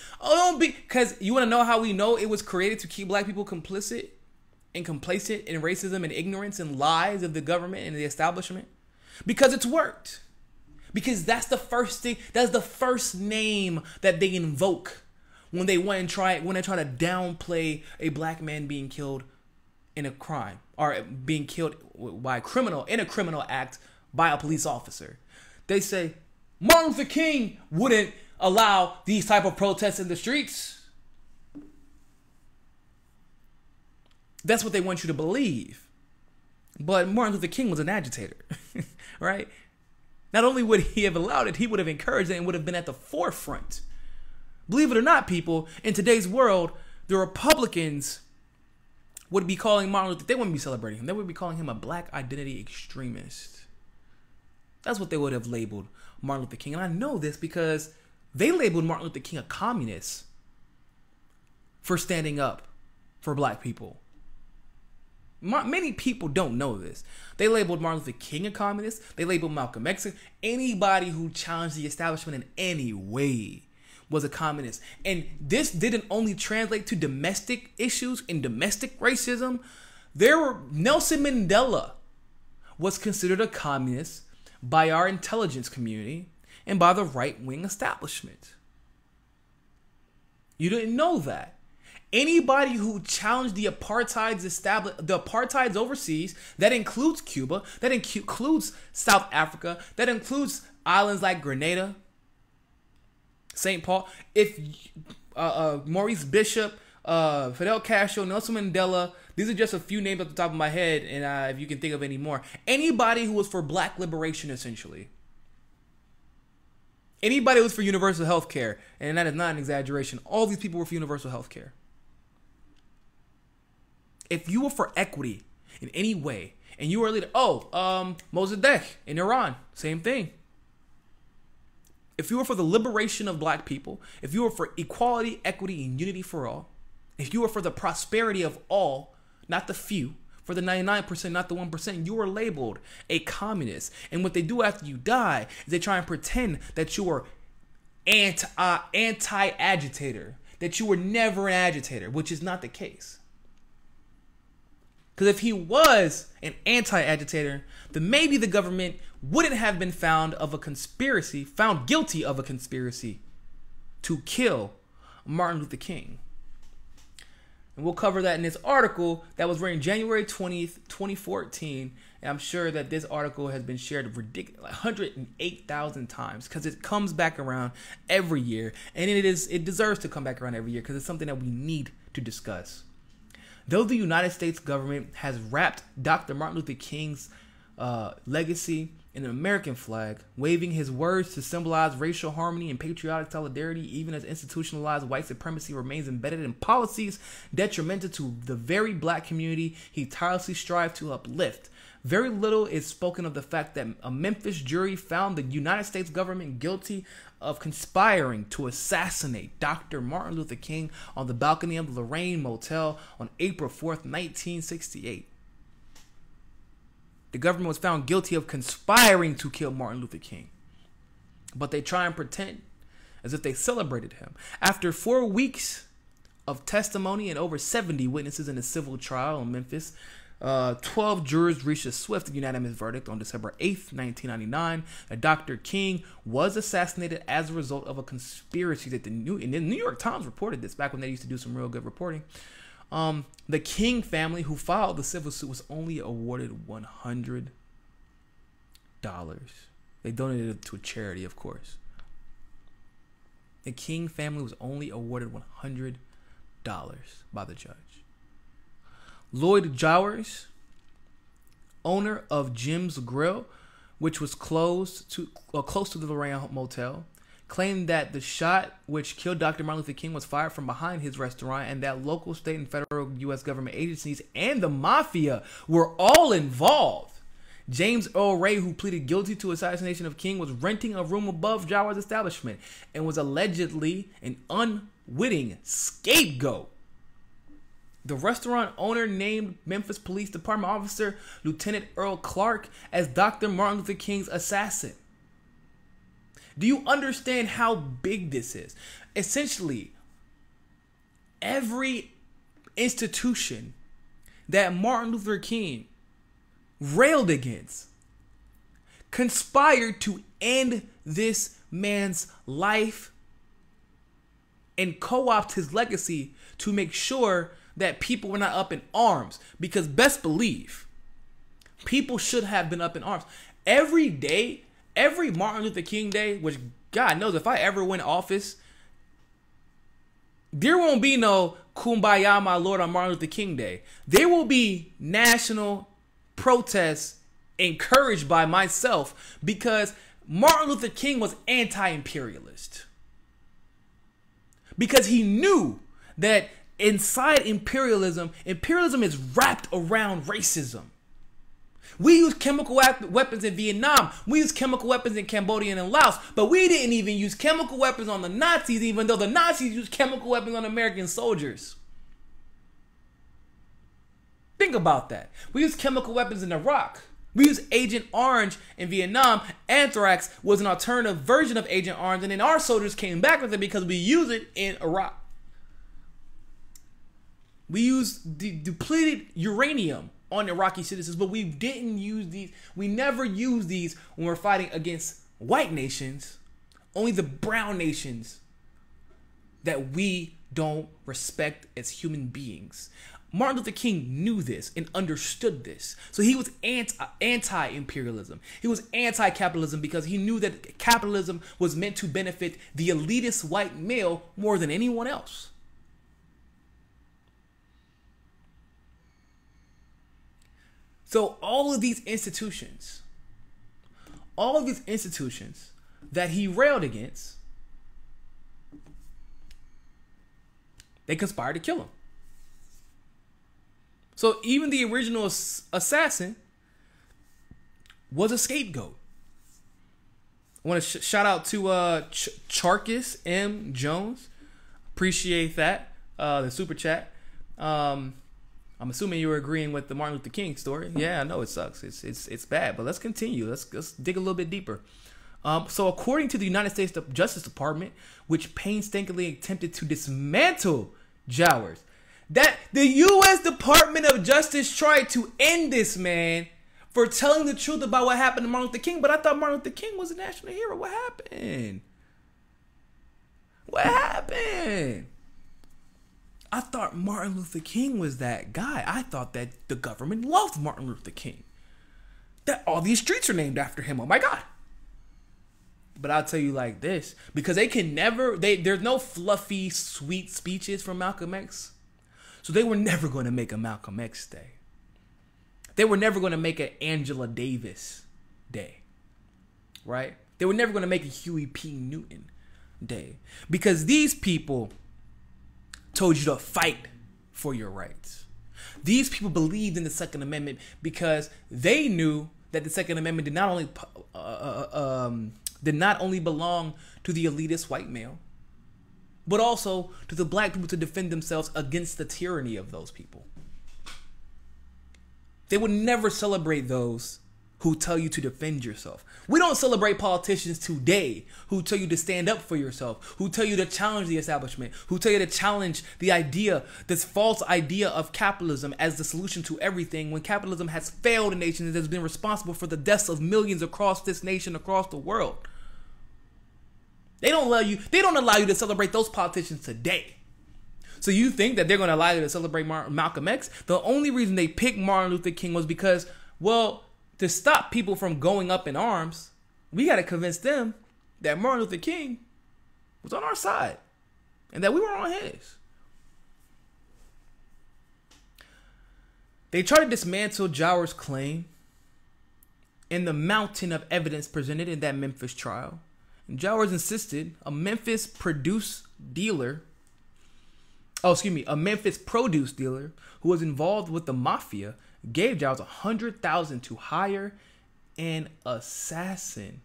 Because you want to know how we know it was created to keep black people complicit and complacent in racism and ignorance and lies of the government and the establishment? Because it's worked. Because that's the first thing, that's the first name that they invoke when they try to downplay a black man being killed in a crime, or being killed by a criminal in a criminal act by a police officer. They say Martin Luther King wouldn't allow these type of protests in the streets. That's what they want you to believe. But Martin Luther King was an agitator, right? Not only would he have allowed it, he would have encouraged it and would have been at the forefront. Believe it or not, people, in today's world, the Republicans would be calling Martin Luther, they wouldn't be celebrating him. They would be calling him a black identity extremist. That's what they would have labeled Martin Luther King. And I know this because they labeled Martin Luther King a communist for standing up for black people. Many people don't know this. They labeled Martin Luther King a communist. They labeled Malcolm X. Anybody who challenged the establishment in any way was a communist. And this didn't only translate to domestic issues and domestic racism. Nelson Mandela was considered a communist by our intelligence community and by the right-wing establishment. You didn't know that. Anybody who challenged the apartheids overseas, that includes Cuba, that includes South Africa, that includes islands like Grenada, St. Paul. If Maurice Bishop, Fidel Castro, Nelson Mandela, these are just a few names off the top of my head, and if you can think of any more. Anybody who was for black liberation, essentially. Anybody who was for universal health care, and that is not an exaggeration, all these people were for universal health care. If you were for equity in any way, and you were a leader, Mossadegh in Iran, same thing. If you were for the liberation of black people, if you were for equality, equity, and unity for all, if you were for the prosperity of all, not the few, for the 99%, not the 1%, you were labeled a communist. And what they do after you die is they try and pretend that you were anti-agitator, that you were never an agitator, which is not the case. Because if he was an anti-agitator, then maybe the government wouldn't have been found guilty of a conspiracy to kill Martin Luther King. And we'll cover that in this article that was written January 20th, 2014. And I'm sure that this article has been shared 108,000 times because it comes back around every year. And it deserves to come back around every year because it's something that we need to discuss. Though the United States government has wrapped Dr. Martin Luther King's legacy in an American flag, waving his words to symbolize racial harmony and patriotic solidarity, even as institutionalized white supremacy remains embedded in policies detrimental to the very black community he tirelessly strived to uplift. Very little is spoken of the fact that a Memphis jury found the United States government guilty of conspiring to assassinate Dr. Martin Luther King on the balcony of the Lorraine Motel on April 4th, 1968. The government was found guilty of conspiring to kill Martin Luther King. But they try and pretend as if they celebrated him. After 4 weeks of testimony and over 70 witnesses in a civil trial in Memphis, 12 jurors reached a swift and unanimous verdict on December 8th, 1999, that Dr. King was assassinated as a result of a conspiracy that the New York Times reported this back when they used to do some real good reporting. The King family who filed the civil suit was only awarded $100. They donated it to a charity, of course. The King family was only awarded $100. by the judge. Lloyd Jowers, owner of Jim's Grill, which was close to the Lorraine Motel, claimed that the shot which killed Dr. Martin Luther King was fired from behind his restaurant, and that local, state, and federal U.S. government agencies and the mafia were all involved. James Earl Ray, who pleaded guilty to assassination of King, was renting a room above Jowers' establishment and was allegedly an unwitting scapegoat. The restaurant owner named Memphis Police Department officer Lieutenant Earl Clark as Dr. Martin Luther King's assassin. Do you understand how big this is? Essentially, every institution that Martin Luther King railed against conspired to end this man's life and co-opt his legacy to make sure that people were not up in arms. Because best believe, people should have been up in arms. Every day, every Martin Luther King Day, which God knows if I ever win office, there won't be no Kumbaya, my Lord, on Martin Luther King Day. There will be national protests encouraged by myself because Martin Luther King was anti-imperialist. Because he knew that inside imperialism is wrapped around racism. We use chemical weapons in Vietnam. We use chemical weapons in Cambodia and Laos. But we didn't even use chemical weapons on the Nazis, even though the Nazis used chemical weapons on American soldiers. Think about that. We use chemical weapons in Iraq. We use Agent Orange in Vietnam. Anthrax was an alternative version of Agent Orange, and then our soldiers came back with it because we use it in Iraq. We use depleted uranium on Iraqi citizens, but we didn't use these. We never use these when we're fighting against white nations, only the brown nations that we don't respect as human beings. Martin Luther King knew this and understood this. So he was anti-imperialism. He was anti-capitalism because he knew that capitalism was meant to benefit the elitist white male more than anyone else. So all of these institutions that he railed against, they conspired to kill him. So even the original assassin was a scapegoat. I want to shout out to Charkis M. Jones. Appreciate that. The super chat. I'm assuming you were agreeing with the Martin Luther King story. Yeah, I know it sucks. It's bad, but let's continue. Let's dig a little bit deeper. So according to the United States Justice Department, which painstakingly attempted to dismantle Jowers, that the U.S. Department of Justice tried to end this man for telling the truth about what happened to Martin Luther King. But I thought Martin Luther King was a national hero. What happened? What happened? I thought Martin Luther King was that guy. I thought that the government loved Martin Luther King. That all these streets are named after him. Oh my God. But I'll tell you like this, because they can never, there's no fluffy, sweet speeches from Malcolm X. So they were never going to make a Malcolm X Day. They were never going to make an Angela Davis Day. Right? They were never going to make a Huey P. Newton Day. Because these people told you to fight for your rights. These people believed in the Second Amendment because they knew that the Second Amendment did not only belong to the elitist white male, but also to the black people to defend themselves against the tyranny of those people. They would never celebrate those who tell you to defend yourself. We don't celebrate politicians today who tell you to stand up for yourself, who tell you to challenge the establishment, who tell you to challenge the idea, this false idea of capitalism as the solution to everything, when capitalism has failed a nation and has been responsible for the deaths of millions across this nation, across the world. They don't allow you to celebrate those politicians today. So you think that they're going to allow you to celebrate Malcolm X? The only reason they picked Martin Luther King was because, well, to stop people from going up in arms, we got to convince them that Martin Luther King was on our side and that we were on his. They tried to dismantle Jowers' claim in the mountain of evidence presented in that Memphis trial. And Jowers insisted a Memphis produce dealer who was involved with the mafia gave Jowers $100,000 to hire an assassin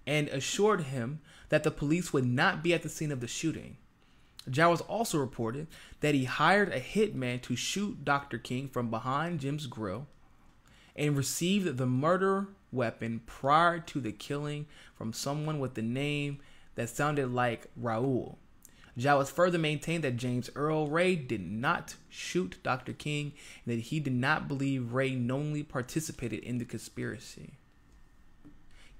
and assured him that the police would not be at the scene of the shooting. Jowers also reported that he hired a hitman to shoot Dr. King from behind Jim's grill and received the murder weapon prior to the killing from someone with the name that sounded like Raul. Jowers further maintained that James Earl Ray did not shoot Dr. King and that he did not believe Ray knowingly participated in the conspiracy.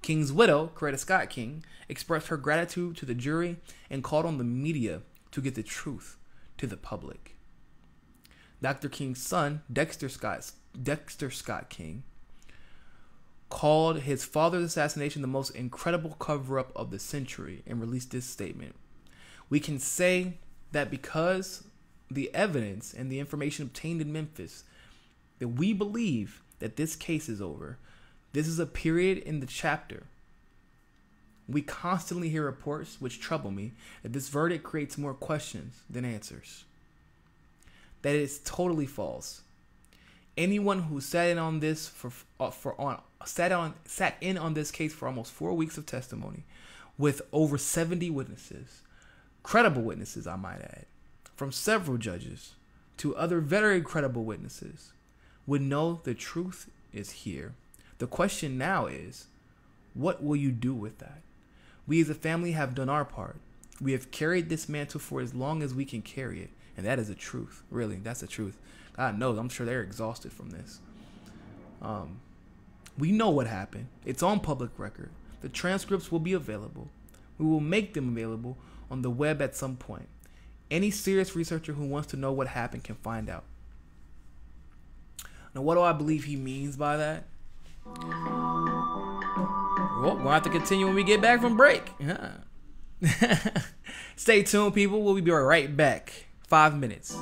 King's widow, Coretta Scott King, expressed her gratitude to the jury and called on the media to get the truth to the public. Dr. King's son, Dexter Scott King, called his father's assassination the most incredible cover-up of the century and released this statement. We can say that because the evidence and the information obtained in Memphis, that we believe that this case is over. This is a period in the chapter. We constantly hear reports, which trouble me, that this verdict creates more questions than answers. That it is totally false. Anyone who sat in on this sat in on this case for almost 4 weeks of testimony, with over 70 witnesses, credible witnesses, I might add, from several judges to other very credible witnesses, would know the truth is here. The question now is, what will you do with that? We as a family have done our part. We have carried this mantle for as long as we can carry it. And that is the truth. Really, that's the truth. God knows, I'm sure they're exhausted from this. We know what happened. It's on public record. The transcripts will be available. We will make them available on the web at some point. Any serious researcher who wants to know what happened can find out. Now, what do I believe he means by that? Well, we'll have to continue when we get back from break. Stay tuned, people. We'll be right back. 5 minutes.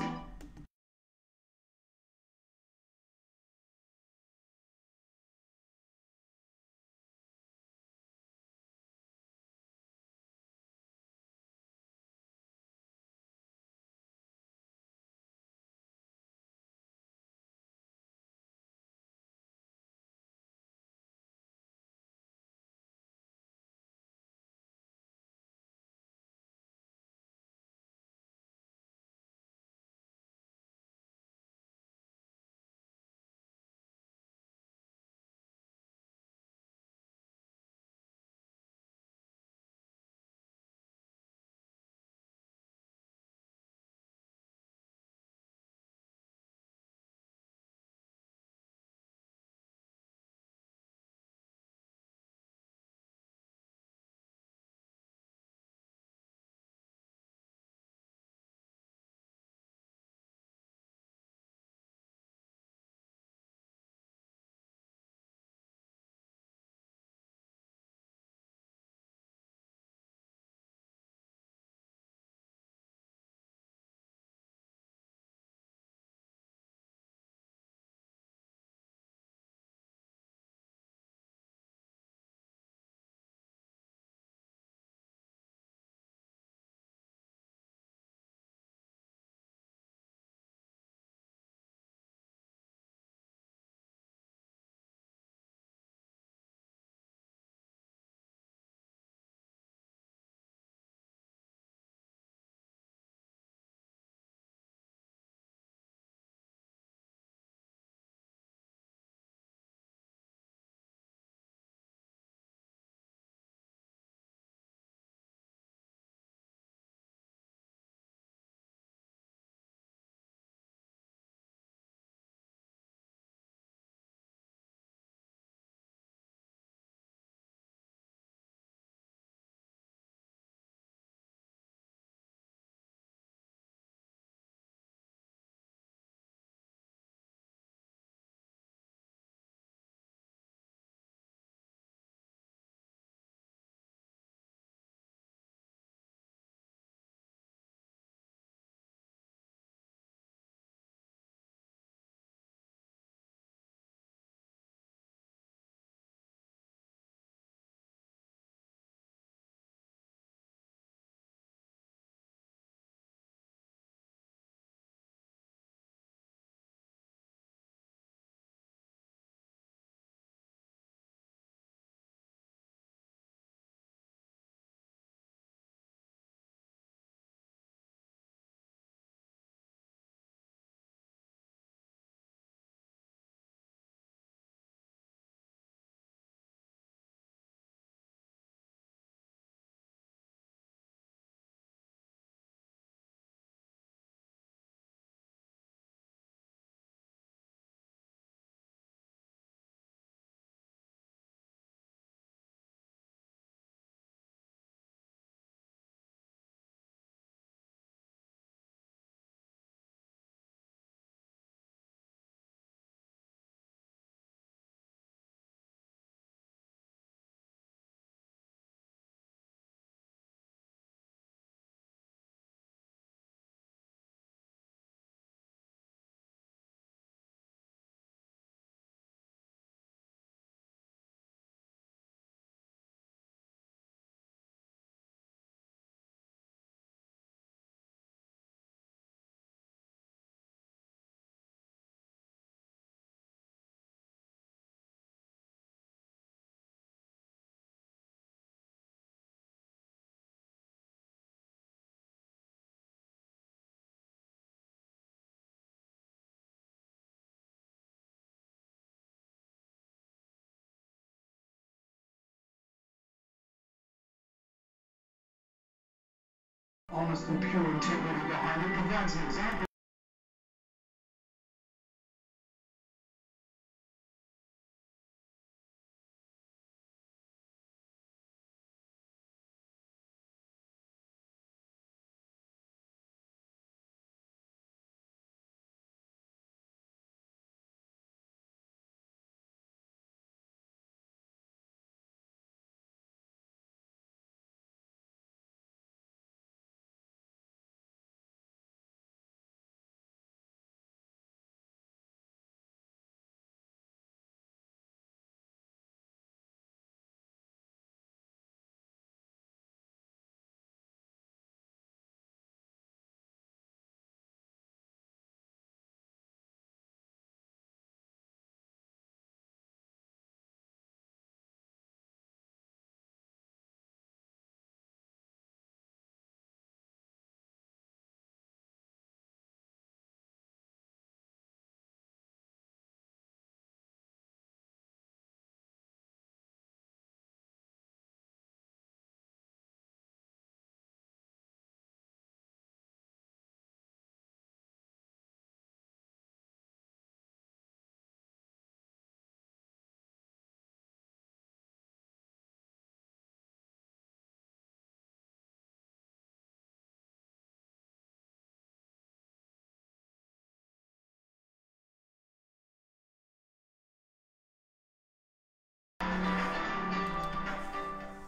honest and pure integrity behind it provides an example.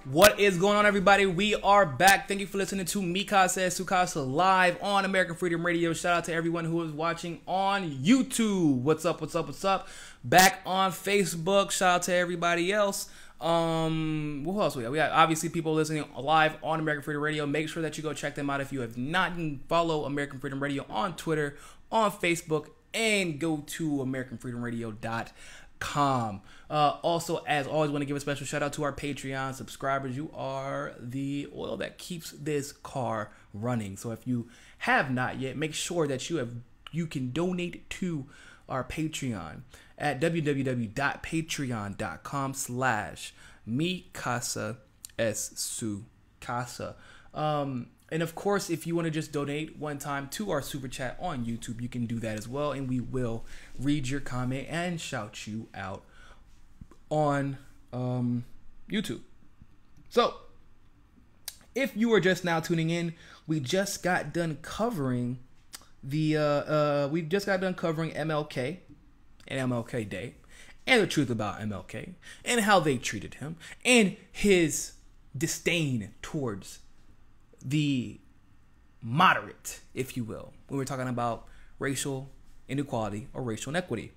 What is going on, everybody? We are back. Thank you for listening to Mikasa Sukasa live on American Freedom Radio. Shout out to everyone who is watching on YouTube. What's up? What's up? What's up? Back on Facebook. Shout out to everybody else. What else we got? We got obviously people listening live on American Freedom Radio. Make sure that you go check them out if you have not. Follow American Freedom Radio on Twitter, on Facebook, and go to AmericanFreedomRadio.com. Also, as always, want to give a special shout out to our Patreon subscribers. You are the oil that keeps this car running. So if you have not yet, make sure that you can donate to our Patreon at www.patreon.com/MikasaSukasa. And of course, if you want to just donate one time to our super chat on YouTube, you can do that as well. And we will read your comment and shout you out on YouTube. So, if you are just now tuning in, we just got done covering MLK and MLK Day and the truth about MLK and how they treated him and his disdain towards the moderate, if you will, when we're talking about racial inequality or racial inequity.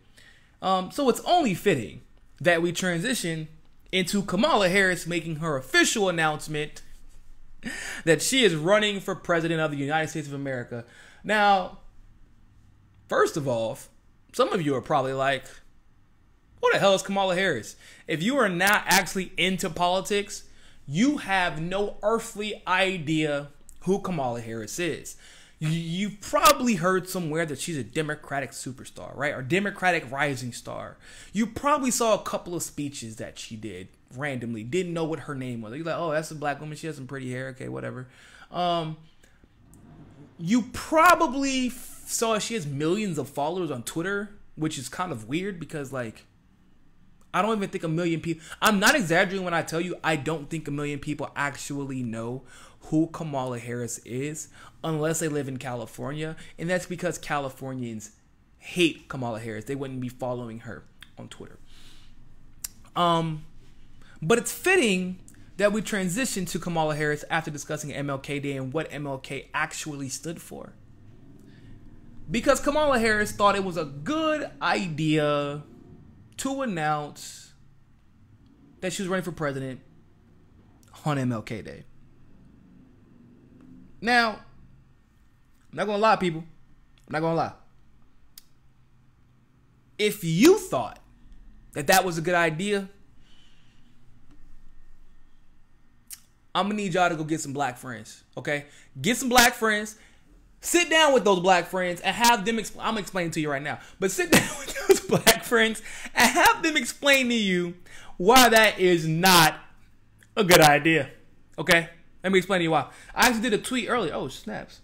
So it's only fitting that we transition into Kamala Harris making her official announcement that she is running for president of the United States of America. Now, first of all, some of you are probably like, who the hell is Kamala Harris? If you are not actually into politics, you have no earthly idea who Kamala Harris is. You've probably heard somewhere that she's a Democratic superstar, right? Or Democratic rising star. You probably saw a couple of speeches that she did randomly. Didn't know what her name was. You're like, oh, that's a black woman. She has some pretty hair. Okay, whatever. You probably saw she has millions of followers on Twitter, which is kind of weird because, like, I don't even think a million people... I'm not exaggerating when I tell you I don't think a million people actually know who Kamala Harris is unless they live in California. And that's because Californians hate Kamala Harris. They wouldn't be following her on Twitter. But it's fitting that we transition to Kamala Harris after discussing MLK Day and what MLK actually stood for. Because Kamala Harris thought it was a good idea to announce that she was running for president on MLK Day. Now, I'm not going to lie, people. I'm not going to lie. If you thought that that was a good idea, I'm going to need y'all to go get some black friends, okay? Get some black friends. Sit down with those black friends and have them I'm explaining to you right now. But sit down with those black friends and have them explain to you why that is not a good idea, okay? Let me explain to you why. I actually did a tweet earlier. Oh, snaps.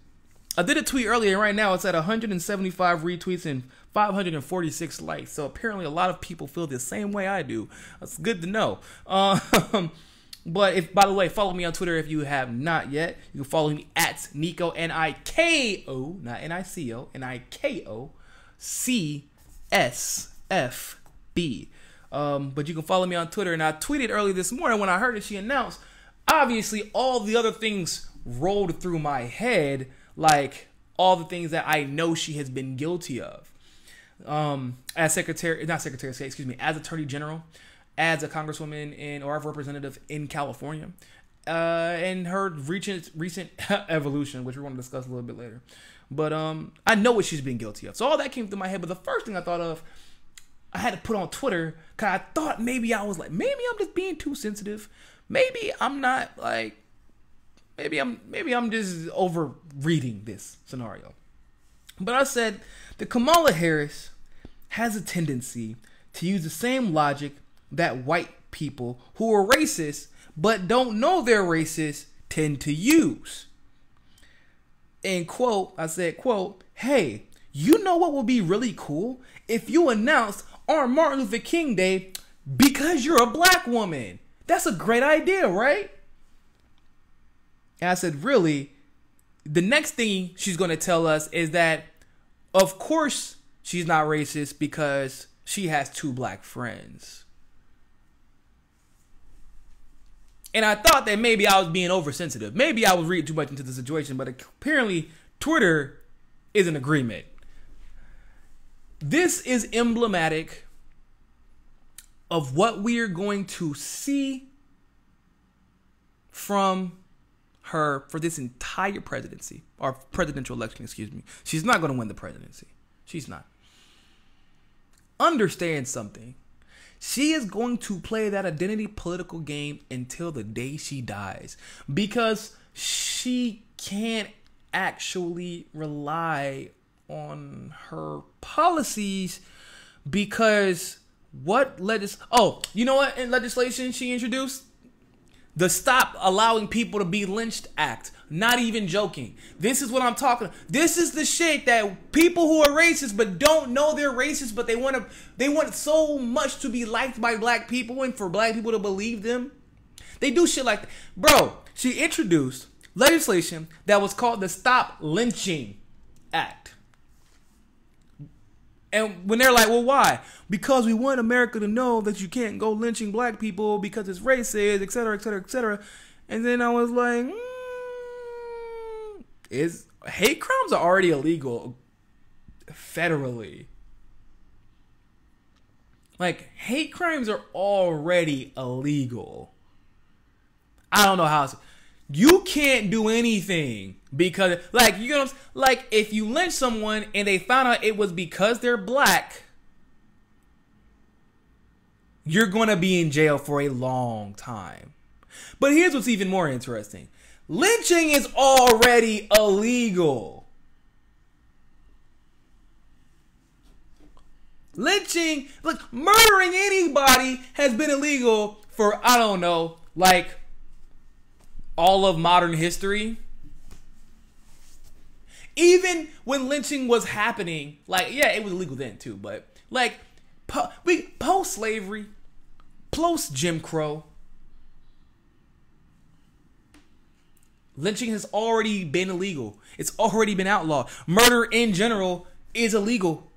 I did a tweet earlier, and right now it's at 175 retweets and 546 likes. So apparently a lot of people feel the same way I do. That's good to know. But if, by the way, follow me on Twitter if you have not yet. You can follow me at Niko, Niko, not Nico, Niko, CSFB. But you can follow me on Twitter. And I tweeted early this morning when I heard that she announced, obviously all the other things rolled through my head, like all the things that I know she has been guilty of. As Attorney General, as a congresswoman or a representative in California, and her recent evolution, which we're going to discuss a little bit later. But I know what she's been guilty of. So all that came through my head. But the first thing I thought of, I had to put on Twitter, because I thought maybe I'm just being too sensitive. Maybe I'm not like, maybe I'm just over reading this scenario. But I said that Kamala Harris has a tendency to use the same logic that white people who are racist but don't know they're racist tend to use. And quote, I said, quote, hey, you know what would be really cool? If you announced on Martin Luther King Day because you're a black woman. That's a great idea, right? And I said, really? The next thing she's going to tell us is that, of course, she's not racist because she has 2 black friends. And I thought that maybe I was being oversensitive. Maybe I was reading too much into the situation, but apparently Twitter is in agreement. This is emblematic of what we are going to see from her for this entire presidency, or presidential election, excuse me. She's not going to win the presidency. She's not. Understand something. She is going to play that identity political game until the day she dies, because she can't actually rely on her policies, because you know what in legislation she introduced? The Stop Allowing People to Be Lynched Act. Not even joking. This is what I'm talking about. This is the shit that people who are racist but don't know they're racist, but they want so much to be liked by black people and for black people to believe them. They do shit like that. Bro, she introduced legislation that was called the Stop Lynching Act. And when they're like, well, why? Because we want America to know that you can't go lynching black people because it's racist, et cetera, et cetera, et cetera. And then I was like, hate crimes are already illegal federally. Like, hate crimes are already illegal. I don't know how you can't do anything because, like, you know, like if you lynch someone and they found out it was because they're black, you're going to be in jail for a long time. But here's what's even more interesting. Lynching is already illegal. Lynching, like murdering anybody has been illegal for, I don't know, like all of modern history. Even when lynching was happening, like, yeah, it was illegal then too, but like post-slavery, post-Jim Crow, lynching has already been illegal. It's already been outlawed. Murder in general is illegal.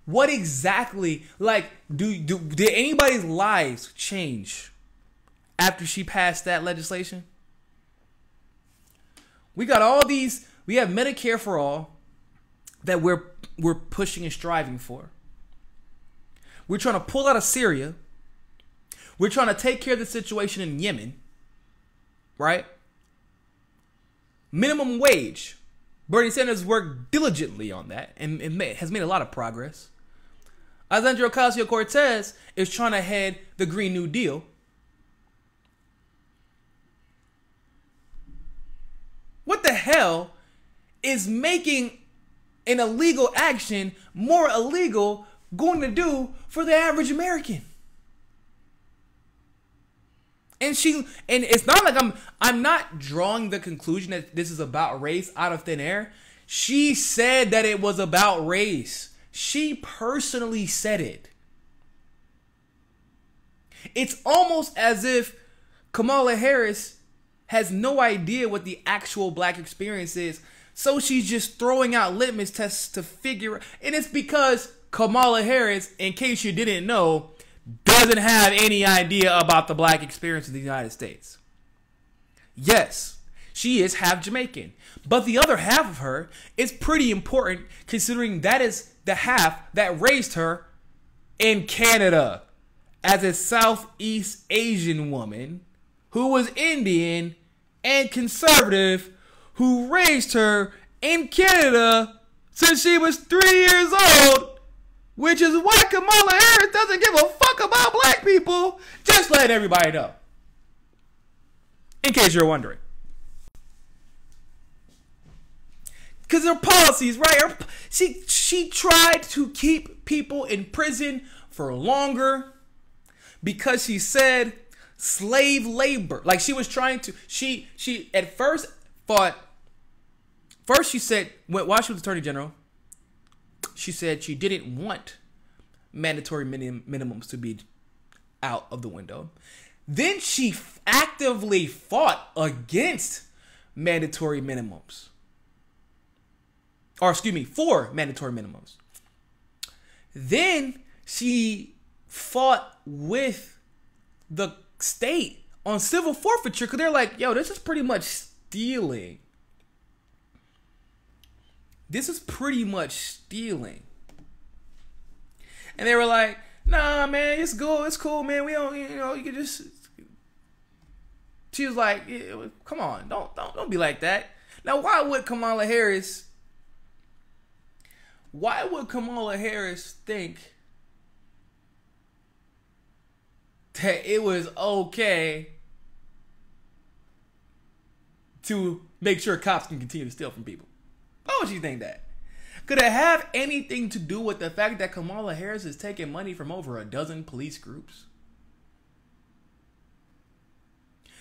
What exactly, like, did anybody's lives change after she passed that legislation? We got all these, we have Medicare for all that we're pushing and striving for. We're trying to pull out of Syria. We're trying to take care of the situation in Yemen, right? Minimum wage. Bernie Sanders worked diligently on that and has made a lot of progress. Ocasio-Cortez is trying to head the Green New Deal. What the hell is making an illegal action more illegal going to do for the average American? And it's not like I'm not drawing the conclusion that this is about race out of thin air. She said that it was about race. She personally said it. It's almost as if Kamala Harris has no idea what the actual black experience is. So she's just throwing out litmus tests to figure. And it's because Kamala Harris, in case you didn't know, doesn't have any idea about the black experience in the United States. Yes, she is half Jamaican. But the other half of her is pretty important, considering that is the half that raised her in Canada as a Southeast Asian woman who was Indian and conservative, who raised her in Canada since she was 3 years old. Which is why Kamala Harris doesn't give a fuck about black people. Just letting everybody know. In case you're wondering. Because her policies, right? She tried to keep people in prison for longer because she said slave labor. Like she was trying to, she at first thought, she said, while she was Attorney General, she said she didn't want mandatory minimums to be out of the window. Then she actively fought against mandatory minimums. Or excuse me, for mandatory minimums. Then she fought with the state on civil forfeiture because they're like, yo, this is pretty much stealing. This is pretty much stealing. And they were like, nah, man, it's good. It's cool, man. We don't, you can just. She was like, yeah, come on, don't be like that. Now, why would Kamala Harris think that it was okay to make sure cops can continue to steal from people? Why would you think that? Could it have anything to do with the fact that Kamala Harris is taking money from over a dozen police groups?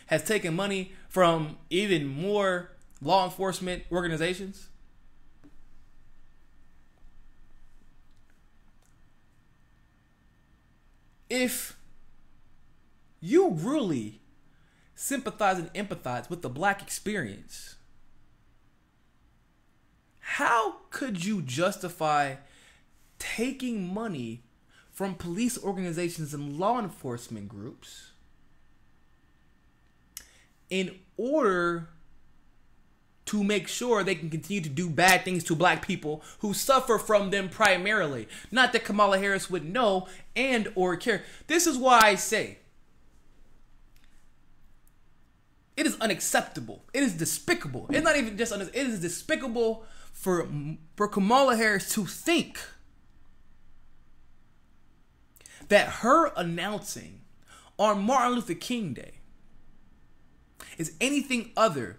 Has taken money from even more law enforcement organizations? If you really sympathize and empathize with the black experience, how could you justify taking money from police organizations and law enforcement groups in order to make sure they can continue to do bad things to black people who suffer from them primarily? Not that Kamala Harris would know and or care. This is why I say it is unacceptable. It is despicable. It's not even just it is despicable for Kamala Harris to think that her announcing on Martin Luther King Day is anything other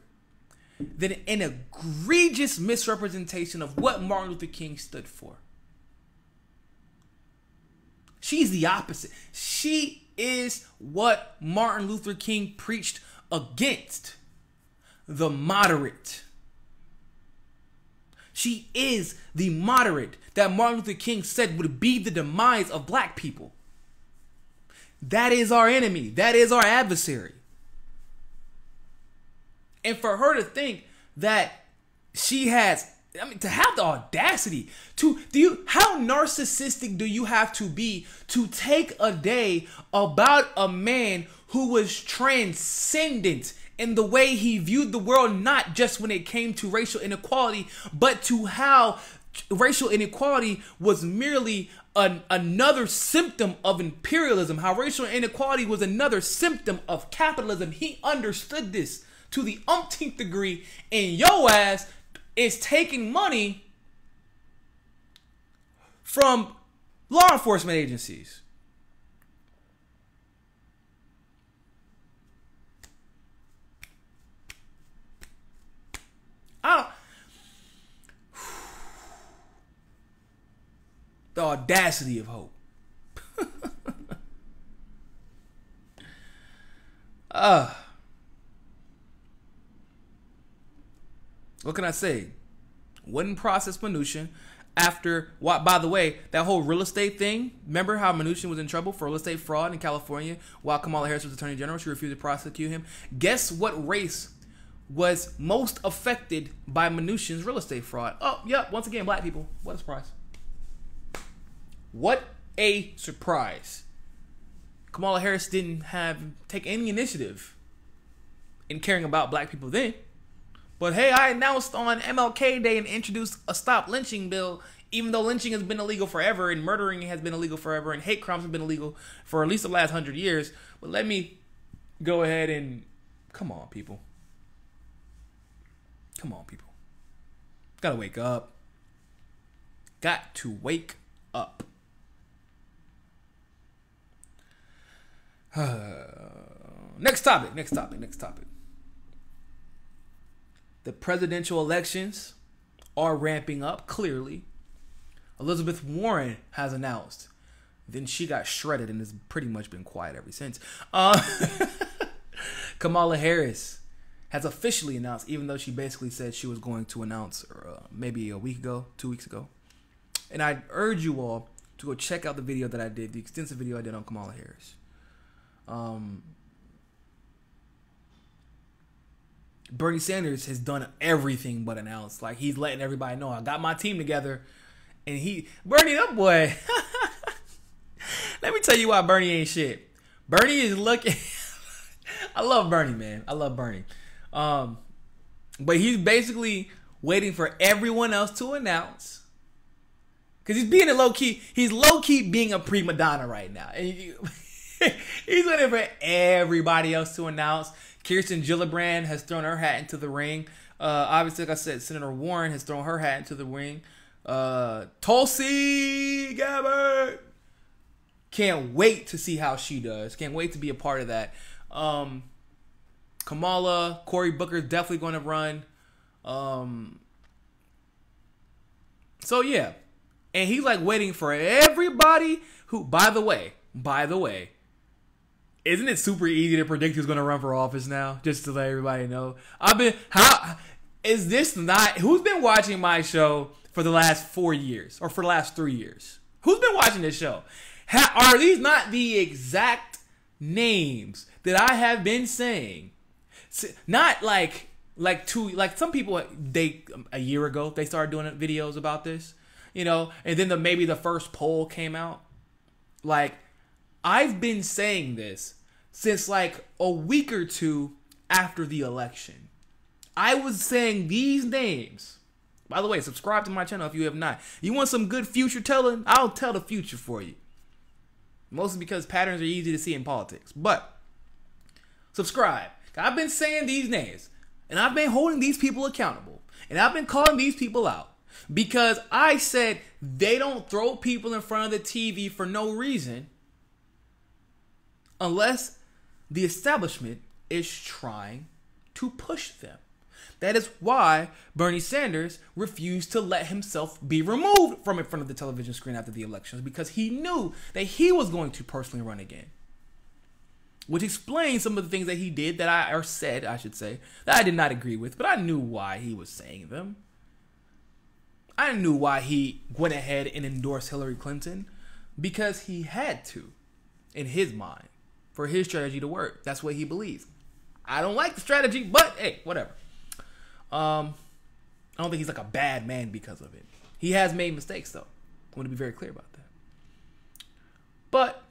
than an egregious misrepresentation of what Martin Luther King stood for. She's the opposite. She is what Martin Luther King preached against: the moderate. She is the moderate that Martin Luther King said would be the demise of black people. That is our enemy. That is our adversary. And for her to think that she has, to have the audacity how narcissistic do you have to be to take a day about a man who was transcendent in the way he viewed the world, not just when it came to racial inequality, but to how racial inequality was merely another symptom of imperialism, how racial inequality was another symptom of capitalism. He understood this to the umpteenth degree, and your ass is taking money from law enforcement agencies. The audacity of hope. What can I say? Wouldn't process Mnuchin after what? By the way, that whole real estate thing. Remember how Mnuchin was in trouble for real estate fraud in California while Kamala Harris was Attorney General? She refused to prosecute him. Guess what race was most affected by Mnuchin's real estate fraud? Oh, yep. Once again, black people. What a surprise! What a surprise! Kamala Harris didn't take any initiative in caring about black people then. But hey, I announced on MLK Day and introduced a stop lynching bill, even though lynching has been illegal forever and murdering has been illegal forever and hate crimes have been illegal for at least the last 100 years. But let me go ahead and, come on, people. Come on, people. Gotta wake up. Got to wake up. Next topic. The presidential elections are ramping up, clearly. Elizabeth Warren has announced. Then she got shredded and has pretty much been quiet ever since. Kamala Harris has officially announced, even though she basically said she was going to announce maybe a week ago, 2 weeks ago. And I urge you all to go check out the video that I did, the extensive video I did on Kamala Harris. Bernie Sanders has done everything but announce. Like, he's letting everybody know, I got my team together. And Bernie, that boy. Let me tell you why Bernie ain't shit. Bernie is looking. I love Bernie, man. I love Bernie. But he's basically waiting for everyone else to announce. Because he's being he's low-key being a prima donna right now. And he's waiting for everybody else to announce. Kirsten Gillibrand has thrown her hat into the ring. Obviously, like I said, Senator Warren has thrown her hat into the ring. Tulsi Gabbard. Can't wait to see how she does. Can't wait to be a part of that. Kamala, Cory Booker is definitely going to run. So, yeah. And he's like waiting for everybody who, by the way, isn't it super easy to predict who's going to run for office now? Just to let everybody know. Who's been watching my show for the last 4 years or for the last 3 years? Who's been watching this show? Are these not the exact names that I have been saying? Not like some people, a year ago, they started doing videos about this, and then maybe the first poll came out. Like, I've been saying this since like a week or two after the election. I was saying these names. By the way, subscribe to my channel if you have not. You want some good future telling? I'll tell the future for you. Mostly because patterns are easy to see in politics. But subscribe. I've been saying these names. And I've been holding these people accountable. And I've been calling these people out. Because I said they don't throw people in front of the TV for no reason. Unless the establishment is trying to push them. That is why Bernie Sanders refused to let himself be removed from in front of the television screen after the elections, because he knew that he was going to personally run again. Which explains some of the things that he did that I did not agree with, but I knew why he was saying them. I knew why he went ahead and endorsed Hillary Clinton, because he had to, in his mind, for his strategy to work. That's what he believes. I don't like the strategy, but hey, whatever. I don't think he's like a bad man because of it. He has made mistakes, though. I want to be very clear about that. But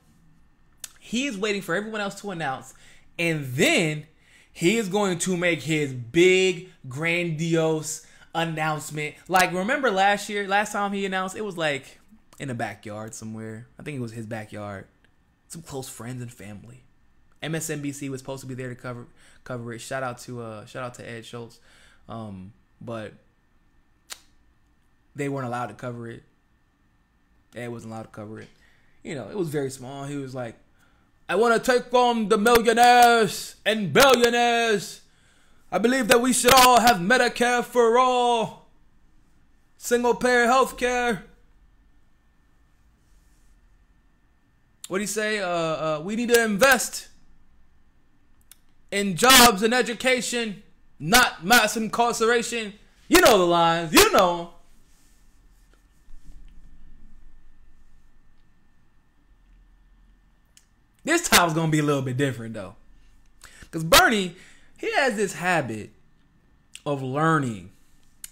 he is waiting for everyone else to announce, and then he is going to make his big, grandiose announcement. Like, remember last time he announced, it was like in the backyard somewhere. I think it was his backyard. Some close friends and family. MSNBC was supposed to be there to cover it. Shout out to Ed Schultz. But they weren't allowed to cover it. Ed wasn't allowed to cover it. It was very small. He was like, I want to take on the millionaires and billionaires. I believe that we should all have Medicare for all. Single payer health care. What do you say? We need to invest in jobs and education, not mass incarceration. You know the lines. You know. This time's going to be a little bit different, though. Because Bernie, he has this habit of learning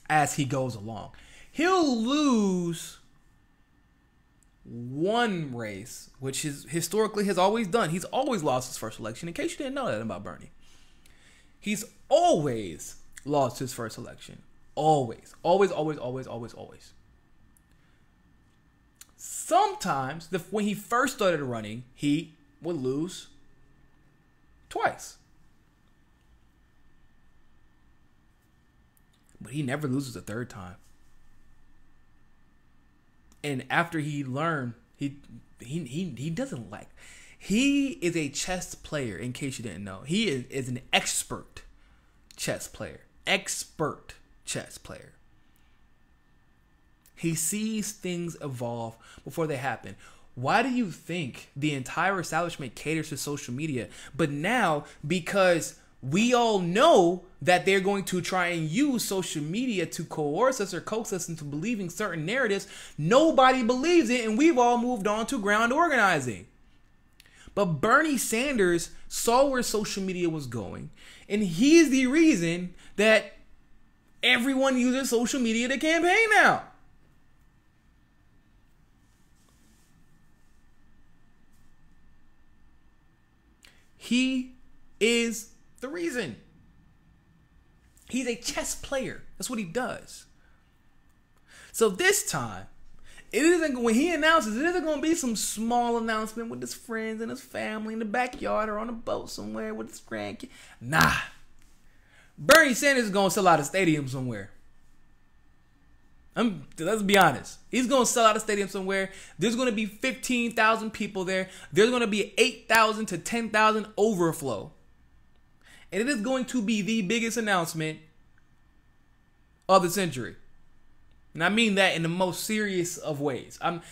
as he goes along. He'll lose one race, which is historically has always done. He's always lost his first election. In case you didn't know that about Bernie. He's always lost his first election. Always. Always, always, always, always, always. Sometimes, when he first started running, he would lose twice. But he never loses a third time. And after he learned, he doesn't like. He is a chess player, in case you didn't know. He is an expert chess player. Expert chess player. He sees things evolve before they happen. Why do you think the entire establishment caters to social media? But now, because we all know that they're going to try and use social media to coerce us or coax us into believing certain narratives, nobody believes it, and we've all moved on to ground organizing. But Bernie Sanders saw where social media was going, and he's the reason that everyone uses social media to campaign now. He is the reason. He's a chess player. That's what he does. So this time, it isn't, when he announces, it isn't going to be some small announcement with his friends and his family in the backyard or on a boat somewhere with his grandkids. Nah. Bernie Sanders is going to sell out a stadium somewhere. Let's be honest. He's going to sell out a stadium somewhere. There's going to be 15,000 people there. There's going to be 8,000 to 10,000 overflow. And it is going to be the biggest announcement of the century. And I mean that in the most serious of ways. I'm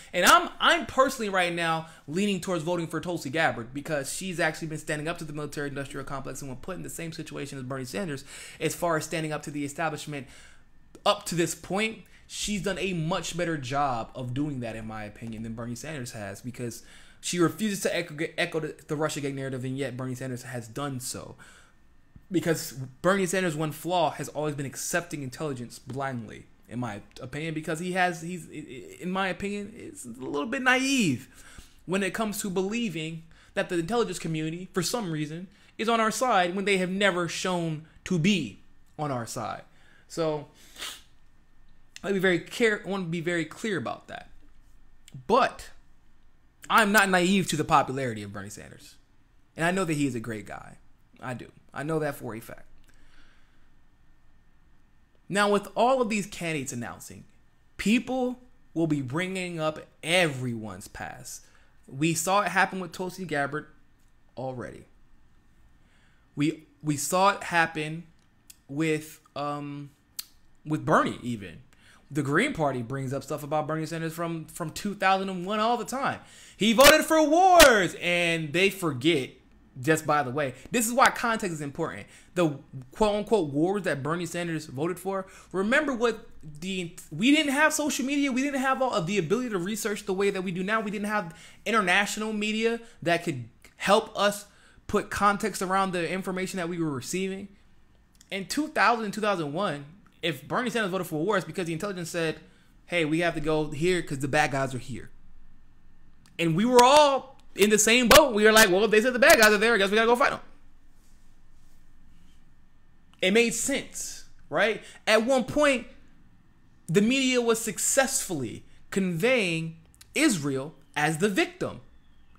personally right now leaning towards voting for Tulsi Gabbard because she's actually been standing up to the military-industrial complex and when put in the same situation as Bernie Sanders as far as standing up to the establishment up to this point, she's done a much better job of doing that, in my opinion, than Bernie Sanders has because she refuses to echo the Russiagate narrative, and yet Bernie Sanders has done so. Because Bernie Sanders' one flaw has always been accepting intelligence blindly, in my opinion, because he's, in my opinion, it's a little bit naive when it comes to believing that the intelligence community, for some reason, is on our side when they have never shown to be on our side. So I want to be very clear about that. But I'm not naive to the popularity of Bernie Sanders. And I know that he is a great guy. I do. I know that for a fact. Now, with all of these candidates announcing, people will be bringing up everyone's past. We saw it happen with Tulsi Gabbard already. We saw it happen with Bernie even. The Green Party brings up stuff about Bernie Sanders from 2001 all the time. He voted for wars, and they forget, just by the way, this is why context is important. The quote-unquote wars that Bernie Sanders voted for, remember we didn't have social media. We didn't have all of the ability to research the way that we do now. We didn't have international media that could help us put context around the information that we were receiving. In 2000 and 2001, if Bernie Sanders voted for war, it's because the intelligence said, hey, we have to go here because the bad guys are here. And we were all in the same boat. We were like, well, if they said the bad guys are there, I guess we got to go fight them. It made sense, right? At one point, the media was successfully conveying Israel as the victim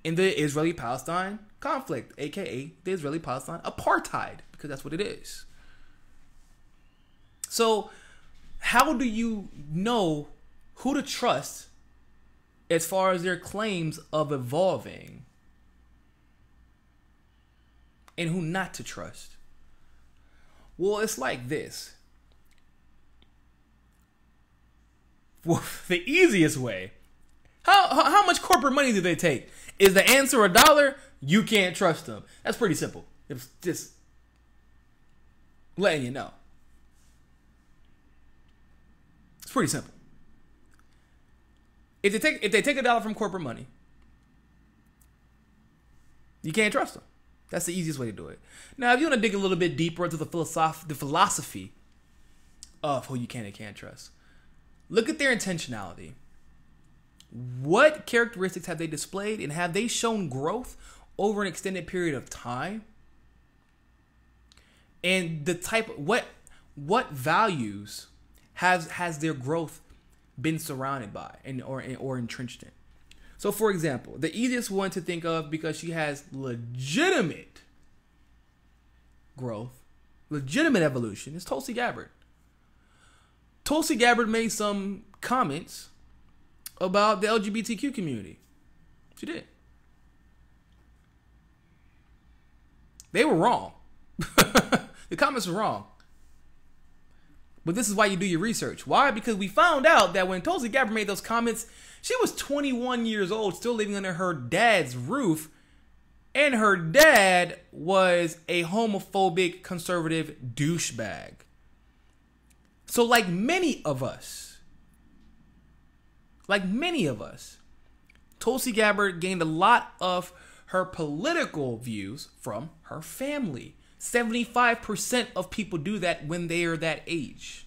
in the Israeli-Palestine conflict, aka the Israeli-Palestine apartheid, because that's what it is. So, how do you know who to trust as far as their claims of evolving and who not to trust? Well, it's like this. Well, the easiest way. How much corporate money do they take? Is the answer $1? You can't trust them. That's pretty simple. It's just letting you know. It's pretty simple. If they take $1 from corporate money, you can't trust them. That's the easiest way to do it. Now, if you want to dig a little bit deeper into the philosophy of who you can and can't trust, look at their intentionality. What characteristics have they displayed, and have they shown growth over an extended period of time? And the type, what values has their growth been surrounded by or entrenched in? So, for example, the easiest one to think of, because she has legitimate growth, legitimate evolution, is Tulsi Gabbard. Tulsi Gabbard made some comments about the LGBTQ community. She did. They were wrong. The comments were wrong. But this is why you do your research. Why? Because we found out that when Tulsi Gabbard made those comments, she was 21 years old, still living under her dad's roof. And her dad was a homophobic, conservative douchebag. So like many of us, Tulsi Gabbard gained a lot of her political views from her family. 75% of people do that when they are that age.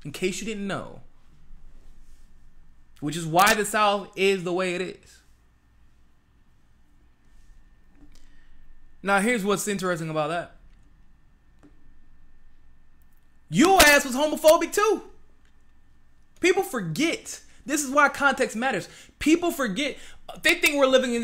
In case you didn't know. Which is why the South is the way it is. Now, here's what's interesting about that. Your ass was homophobic too. People forget. This is why context matters. People forget. They think we're living in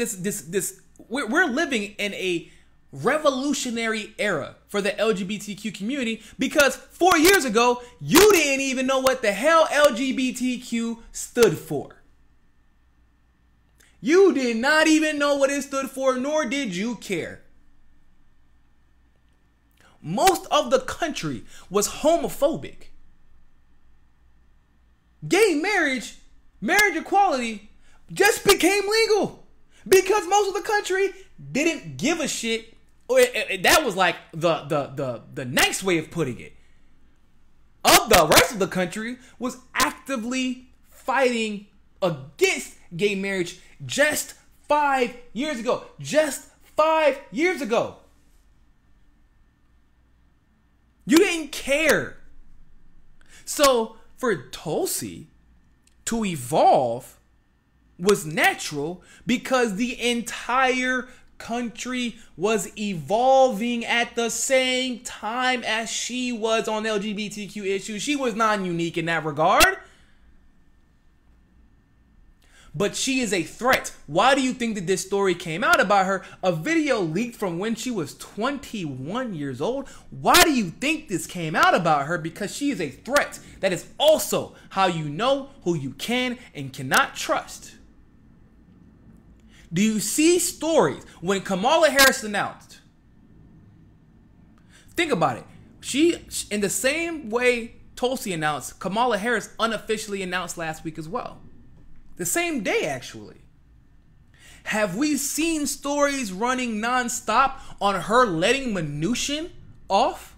we're living in a revolutionary era for the LGBTQ community, because 4 years ago, you didn't even know what the hell LGBTQ stood for. You did not even know what it stood for, nor did you care. Most of the country was homophobic. Gay marriage equality just became legal because most of the country didn't give a shit. That was like the nice way of putting it. Of the rest of the country was actively fighting against gay marriage just 5 years ago. Just 5 years ago. You didn't care. So for Tulsi to evolve was natural because the entire country was evolving at the same time as she was on LGBTQ issues. She was not unique in that regard. But she is a threat. Why do you think that this story came out about her? A video leaked from when she was 21 years old. Why do you think this came out about her? Because she is a threat. That is also how you know who you can and cannot trust. Do you see stories when Kamala Harris announced? Think about it. She, in the same way Tulsi announced, Kamala Harris unofficially announced last week as well. The same day, actually. Have we seen stories running nonstop on her letting Mnuchin off?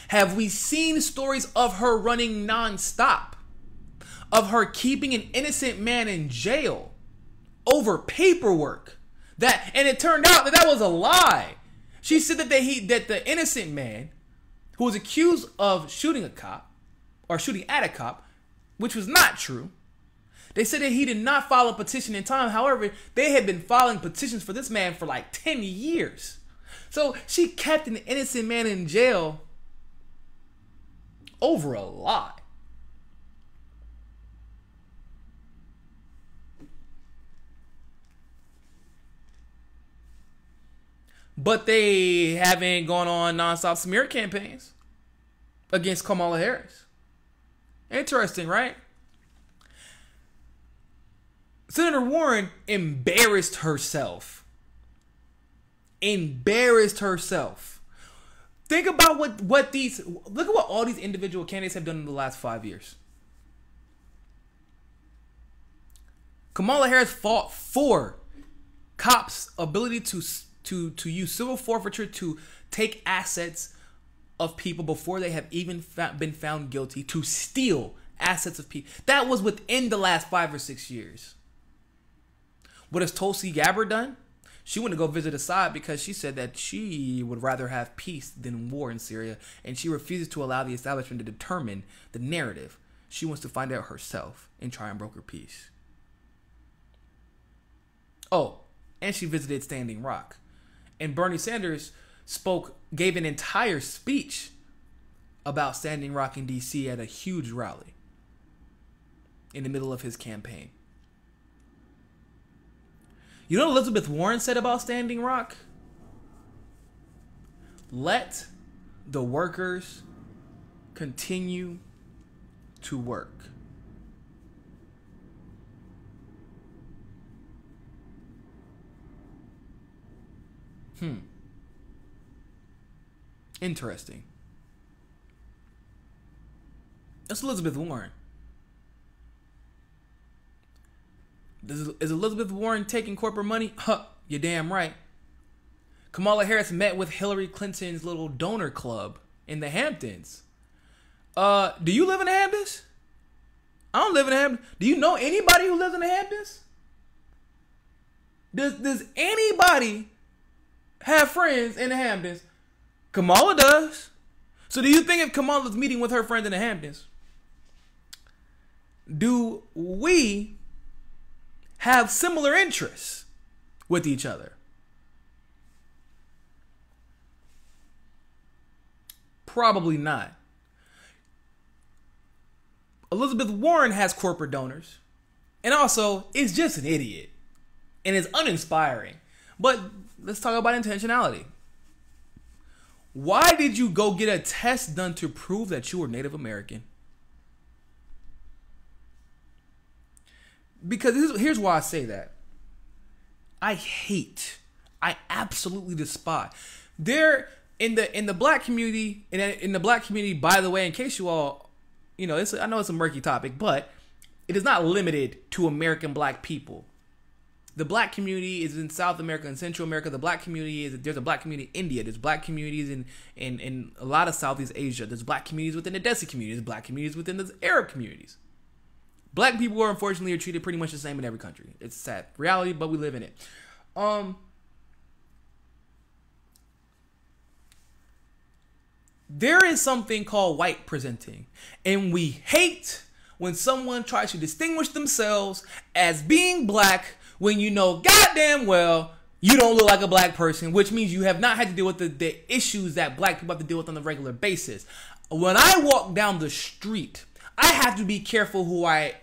Have we seen stories of her running nonstop? Of her keeping an innocent man in jail over paperwork? And it turned out that was a lie. She said that the innocent man who was accused of shooting a cop, or shooting at a cop, which was not true. They said that he did not file a petition in time. However, they had been filing petitions for this man for like 10 years. So she kept an innocent man in jail over a lie. But they haven't gone on nonstop smear campaigns against Kamala Harris. Interesting, right? Senator Warren embarrassed herself. Think about look at what all these individual candidates have done in the last 5 years. Kamala Harris fought for cops' ability to use civil forfeiture to take assets of people before they have even been found guilty to steal assets of people. That was within the last 5 or 6 years. What has Tulsi Gabbard done? She went to go visit Assad because she said that she would rather have peace than war in Syria, and she refuses to allow the establishment to determine the narrative. She wants to find out herself and try and broker peace. Oh, and she visited Standing Rock. And Bernie Sanders gave an entire speech about Standing Rock in D.C. at a huge rally in the middle of his campaign. You know what Elizabeth Warren said about Standing Rock? Let the workers continue to work. Interesting. That's Elizabeth Warren. Is Elizabeth Warren taking corporate money? Huh, you're damn right. Kamala Harris met with Hillary Clinton's little donor club in the Hamptons. Do you live in the Hamptons? I don't live in the Hamptons. Do you know anybody who lives in the Hamptons? Does anybody have friends in the Hamptons? Kamala does. So do you think if Kamala's meeting with her friends in the Hamptons, do we have similar interests with each other? Probably not. Elizabeth Warren has corporate donors, and also is just an idiot and is uninspiring. But let's talk about intentionality. Why did you go get a test done to prove that you were Native American? Because here's why I say that. I absolutely despise. There in the black community, in the black community, by the way, in case you all, I know it's a murky topic, but it is not limited to American black people. The black community is in South America and Central America. The black community there's a black community in India. There's black communities in a lot of Southeast Asia. There's black communities within the Desi community. There's black communities within the Arab communities. Black people are unfortunately treated pretty much the same in every country. It's sad reality, but we live in it. There is something called white presenting, and we hate when someone tries to distinguish themselves as being black when you know goddamn well you don't look like a black person, which means you have not had to deal with the issues that black people have to deal with on a regular basis. When I walk down the street, I have to be careful who I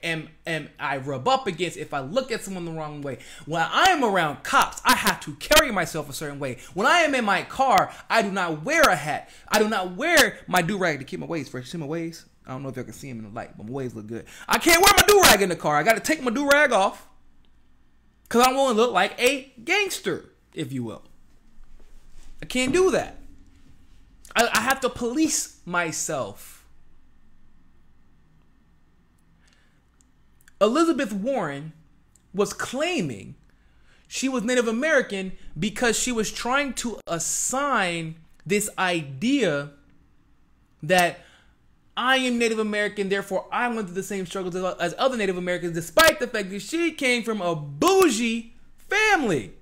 rub up against if I look at someone the wrong way. When I am around cops, I have to carry myself a certain way. When I am in my car, I do not wear a hat. I do not wear my do-rag to keep my waves fresh. See my waves? I don't know if y'all can see them in the light, but my waves look good. I can't wear my do-rag in the car. I got to take my do-rag off because I want to look like a gangster, if you will. I can't do that. I have to police myself. Elizabeth Warren was claiming she was Native American because she was trying to assign this idea that I am Native American, therefore I went through the same struggles as other Native Americans, despite the fact that she came from a bougie family.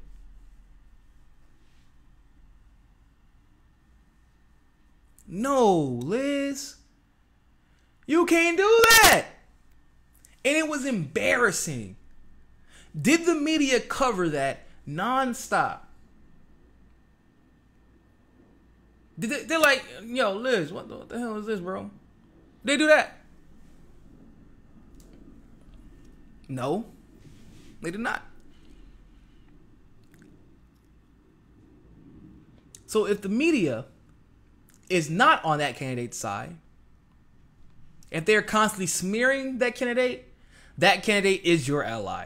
No, Liz. You can't do that. And it was embarrassing. Did the media cover that nonstop? They're like, yo, Liz, what the hell is this, bro? They do that? No, they did not. So if the media is not on that candidate's side, if they're constantly smearing that candidate is your ally.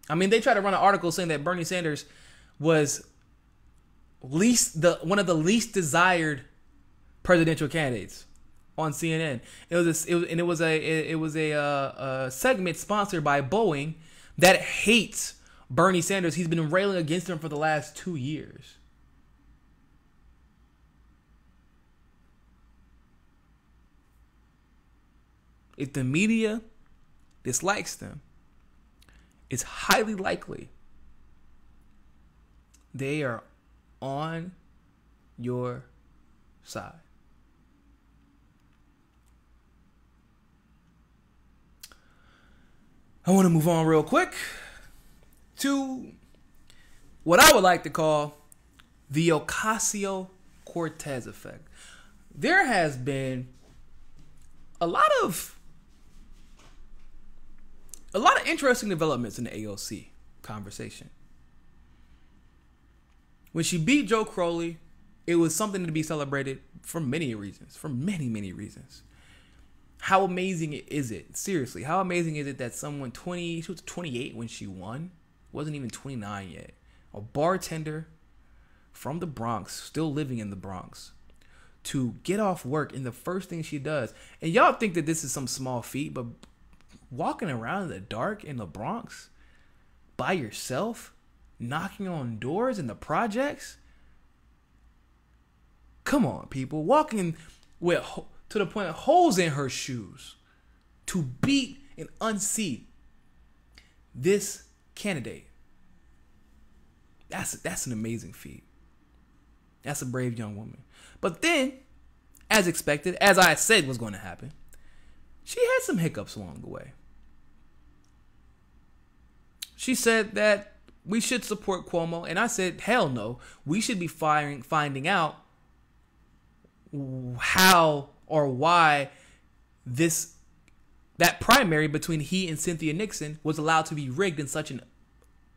I mean, they try to run an article saying that Bernie Sanders was one of the least desired presidential candidates on CNN. It was a segment sponsored by Boeing that hates Bernie Sanders. He's been railing against him for the last 2 years. if the media dislikes them, it's highly likely they are on your side. I want to move on real quick to what I would like to call the Ocasio-Cortez effect. There has been a lot of interesting developments in the AOC conversation. When she beat Joe Crowley, it was something to be celebrated for many reasons. For many, many reasons. How amazing is it? Seriously, how amazing is it that someone she was 28 when she won, wasn't even 29 yet. A bartender from the Bronx, still living in the Bronx, to get off work and the first thing she does, and y'all think that this is some small feat, but walking around in the dark in the Bronx by yourself, knocking on doors in the projects. Come on, people. Walking with, to the point of holes in her shoes to beat and unseat this candidate. That's an amazing feat. That's a brave young woman. But then, as expected, as I said was going to happen, she had some hiccups along the way. She said that we should support Cuomo, and I said, hell no. We should be finding out how or why that primary between he and Cynthia Nixon was allowed to be rigged in such an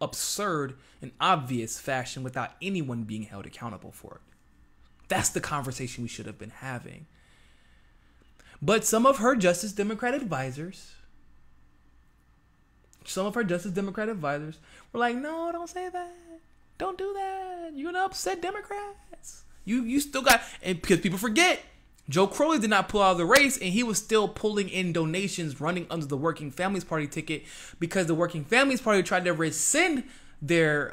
absurd and obvious fashion without anyone being held accountable for it. That's the conversation we should have been having. But some of her Justice Democrat advisors were like, no, don't say that. Don't do that. You're going to upset Democrats. You still got, and because people forget, Joe Crowley did not pull out of the race, and he was still pulling in donations running under the Working Families Party ticket because the Working Families Party tried to rescind their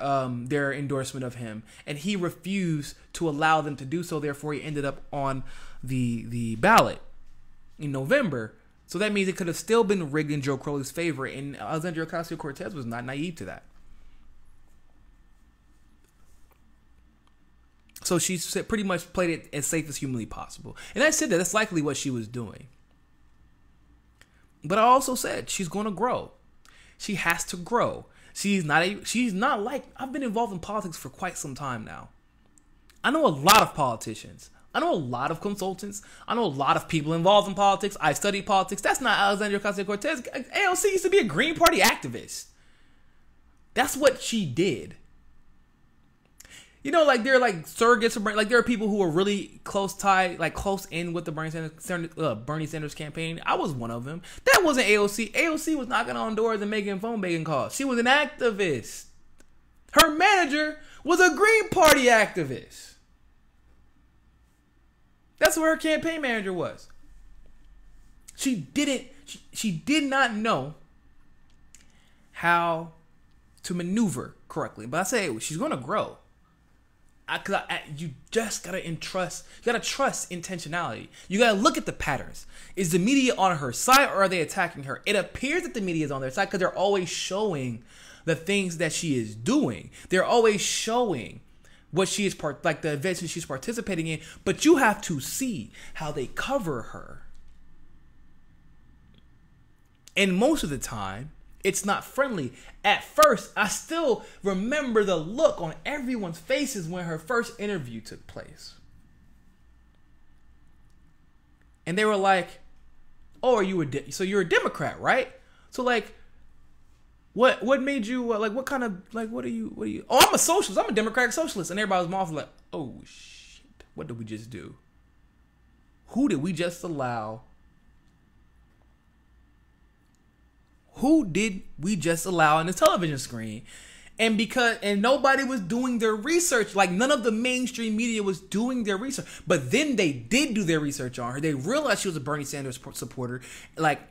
endorsement of him, and he refused to allow them to do so. Therefore, he ended up on the ballot in November. So that means it could have still been rigged in Joe Crowley's favor, and Alexandria Ocasio-Cortez was not naive to that. So she pretty much played it as safe as humanly possible. And I said that's likely what she was doing. But I also said she's going to grow. She has to grow. She's not like, I've been involved in politics for quite some time now. I know a lot of politicians. I know a lot of consultants. I know a lot of people involved in politics. I studied politics. That's not Alexandria Ocasio-Cortez. AOC used to be a Green Party activist. That's what she did. You know, like there are like surrogates, like there are people who are really close in with the Bernie Sanders campaign. I was one of them. That wasn't AOC. AOC was knocking on doors and making phone banking calls. She was an activist. Her manager was a Green Party activist. That's what her campaign manager was. She did not know how to maneuver correctly. But I say she's going to grow. You just gotta trust intentionality. You gotta look at the patterns. Is the media on her side or are they attacking her? It appears that the media is on their side because they're always showing the things that she is doing. They're always showing what she is like the events that she's participating in. But you have to see how they cover her. And most of the time, it's not friendly. At first, I still remember the look on everyone's faces when her first interview took place. And they were like, "Oh, so you're a Democrat, right? So like, what made you what kind of what are you? Oh, I'm a socialist. I'm a Democratic socialist." And everybody was off like, "Oh shit, what did we just do? Who did we just allow?" Who did we just allow on the television screen? And nobody was doing their research. Like none of the mainstream media was doing their research. But then they did do their research on her. They realized she was a Bernie Sanders supporter, like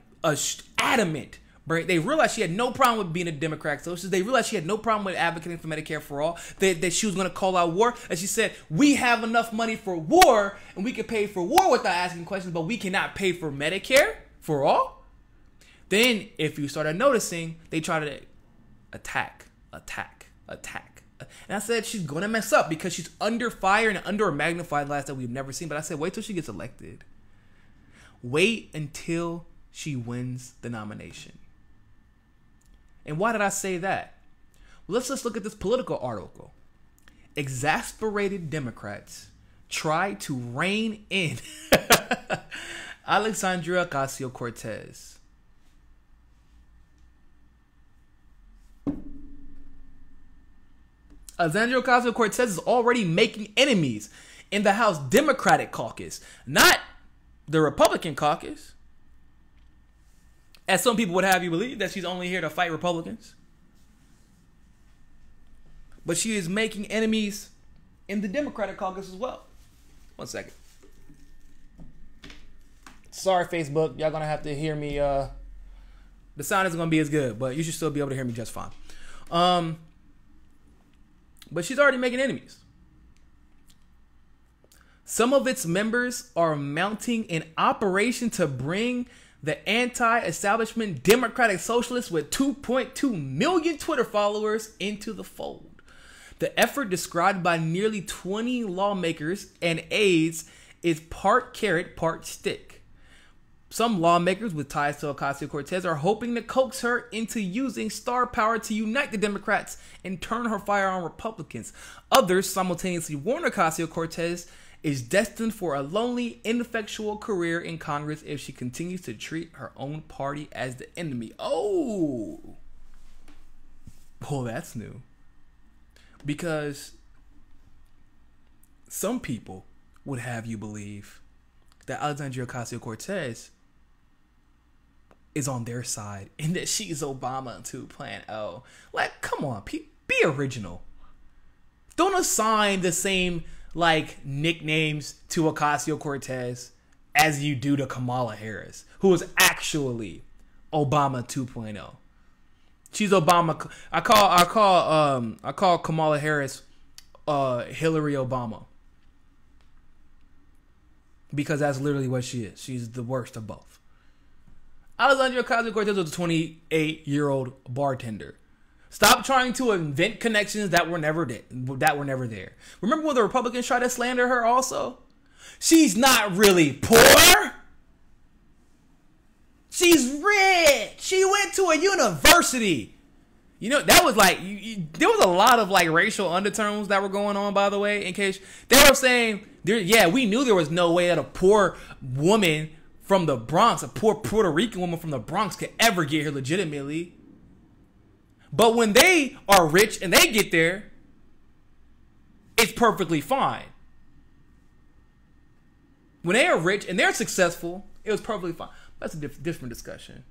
adamant. They realized she had no problem with being a Democratic socialist. They realized she had no problem with advocating for Medicare for all. That she was going to call out war. And she said, we have enough money for war and we can pay for war without asking questions, but we cannot pay for Medicare for all. Then, if you started noticing, they try to attack. And I said she's going to mess up because she's under fire and under a magnified glass that we've never seen. But I said, wait till she gets elected. Wait until she wins the nomination. And why did I say that? Well, let's just look at this Politico article. Exasperated Democrats try to rein in Alexandria Ocasio-Cortez. Alexandria Ocasio-Cortez is already making enemies in the House Democratic caucus, not the Republican caucus. As some people would have you believe that she's only here to fight Republicans. But she is making enemies in the Democratic caucus as well. 1 second. Sorry, Facebook. Y'all gonna have to hear me. The sound isn't gonna be as good, but you should still be able to hear me just fine. But she's already making enemies. Some of its members are mounting an operation to bring the anti-establishment Democratic Socialists with 2.2 million Twitter followers into the fold. The effort, described by nearly 20 lawmakers and aides, is part carrot, part stick. Some lawmakers with ties to Ocasio-Cortez are hoping to coax her into using star power to unite the Democrats and turn her fire on Republicans. Others simultaneously warn Ocasio-Cortez is destined for a lonely, ineffectual career in Congress if she continues to treat her own party as the enemy. Oh, well, that's new. Because some people would have you believe that Alexandria Ocasio-Cortez is on their side and that she's Obama 2.0. Like, come on, be original. Don't assign the same like nicknames to Ocasio-Cortez as you do to Kamala Harris, who is actually Obama 2.0. She's Obama. I call Kamala Harris Hillary Obama, because that's literally what she is. She's the worst of both. Alexandria Ocasio-Cortez was a 28-year-old bartender. Stop trying to invent connections that were never there. Remember when the Republicans tried to slander her also? She's not really poor. She's rich. She went to a university. You know, that was like, there was a lot of like racial undertones that were going on, by the way, in case they were saying, we knew there was no way that a poor woman from the Bronx, a poor Puerto Rican woman from the Bronx could ever get here legitimately. But when they are rich and they get there, it's perfectly fine. When they are rich and they're successful, it was perfectly fine. That's a different discussion.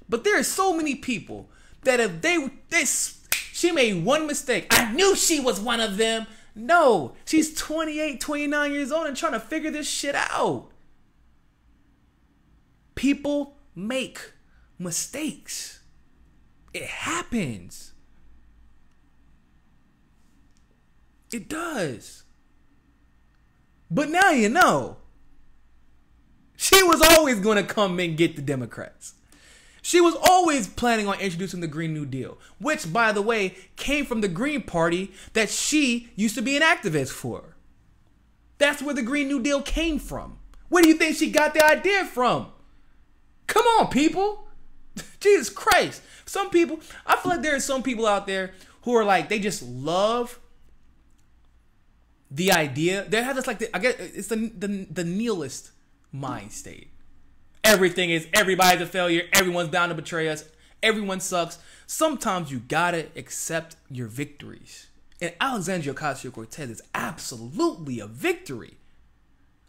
But there are so many people that if she made one mistake, I knew she was one of them. No, she's 28, 29 years old and trying to figure this shit out. People make mistakes. It happens. It does. But now you know. She was always going to come and get the Democrats. She was always planning on introducing the Green New Deal, which, by the way, came from the Green Party that she used to be an activist for. That's where the Green New Deal came from. Where do you think she got the idea from? Come on, people. Jesus Christ. Some people, I feel like there are some people out there who are like, they just love the idea. They have this like, I guess it's the nihilist mind state. Everybody's a failure. Everyone's bound to betray us. Everyone sucks. Sometimes you gotta accept your victories. And Alexandria Ocasio-Cortez is absolutely a victory.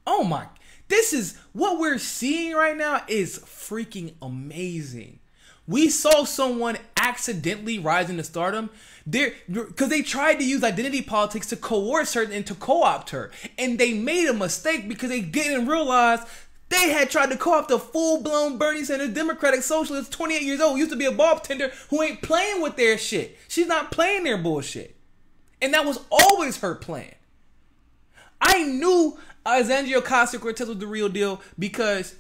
Oh my, this is what we're seeing right now is freaking amazing. We saw someone accidentally rise into stardom because they tried to use identity politics to coerce her and to co-opt her. And they made a mistake because they didn't realize they had tried to co-opt a full-blown Bernie Sanders Democratic Socialist, 28 years old, used to be a bartender who ain't playing with their shit. She's not playing their bullshit. And that was always her plan. I knew Alexandria Ocasio-Cortez was the real deal because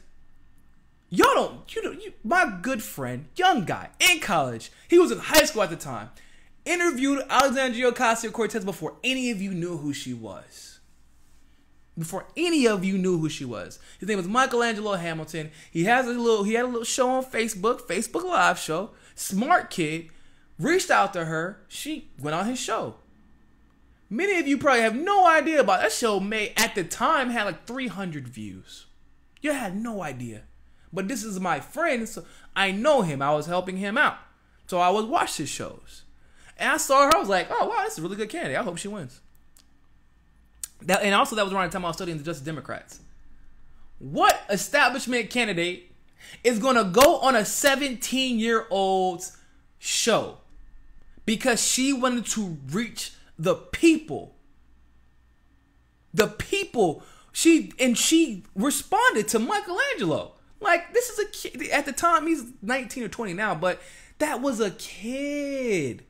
Y'all don't, my good friend, young guy, in college, he was in high school at the time, interviewed Alexandria Ocasio-Cortez before any of you knew who she was. Before any of you knew who she was. His name was Michelangelo Hamilton. He had a little show on Facebook Live show. Smart kid. Reached out to her. She went on his show. Many of you probably have no idea about that show. At the time had like 300 views. You had no idea. But this is my friend, so I know him. I was helping him out. So I would watch his shows. And I saw her. I was like, oh, wow, this is a really good candidate. I hope she wins. And also that was around the time I was studying the Justice Democrats. What establishment candidate is going to go on a 17-year-old's show because she wanted to reach the people? The people. She responded to Michelangelo. Like, this is a kid. At the time, he's 19 or 20 now, but that was a kid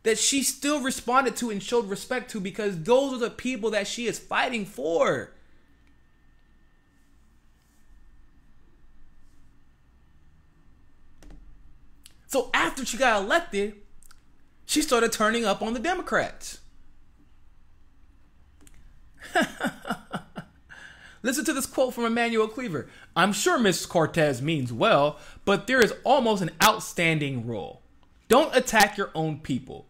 that she still responded to and showed respect to because those are the people that she is fighting for. So after she got elected, she started turning up on the Democrats. Listen to this quote from Emmanuel Cleaver. I'm sure Mrs. Cortez means well, but there is almost an outstanding rule. Don't attack your own people.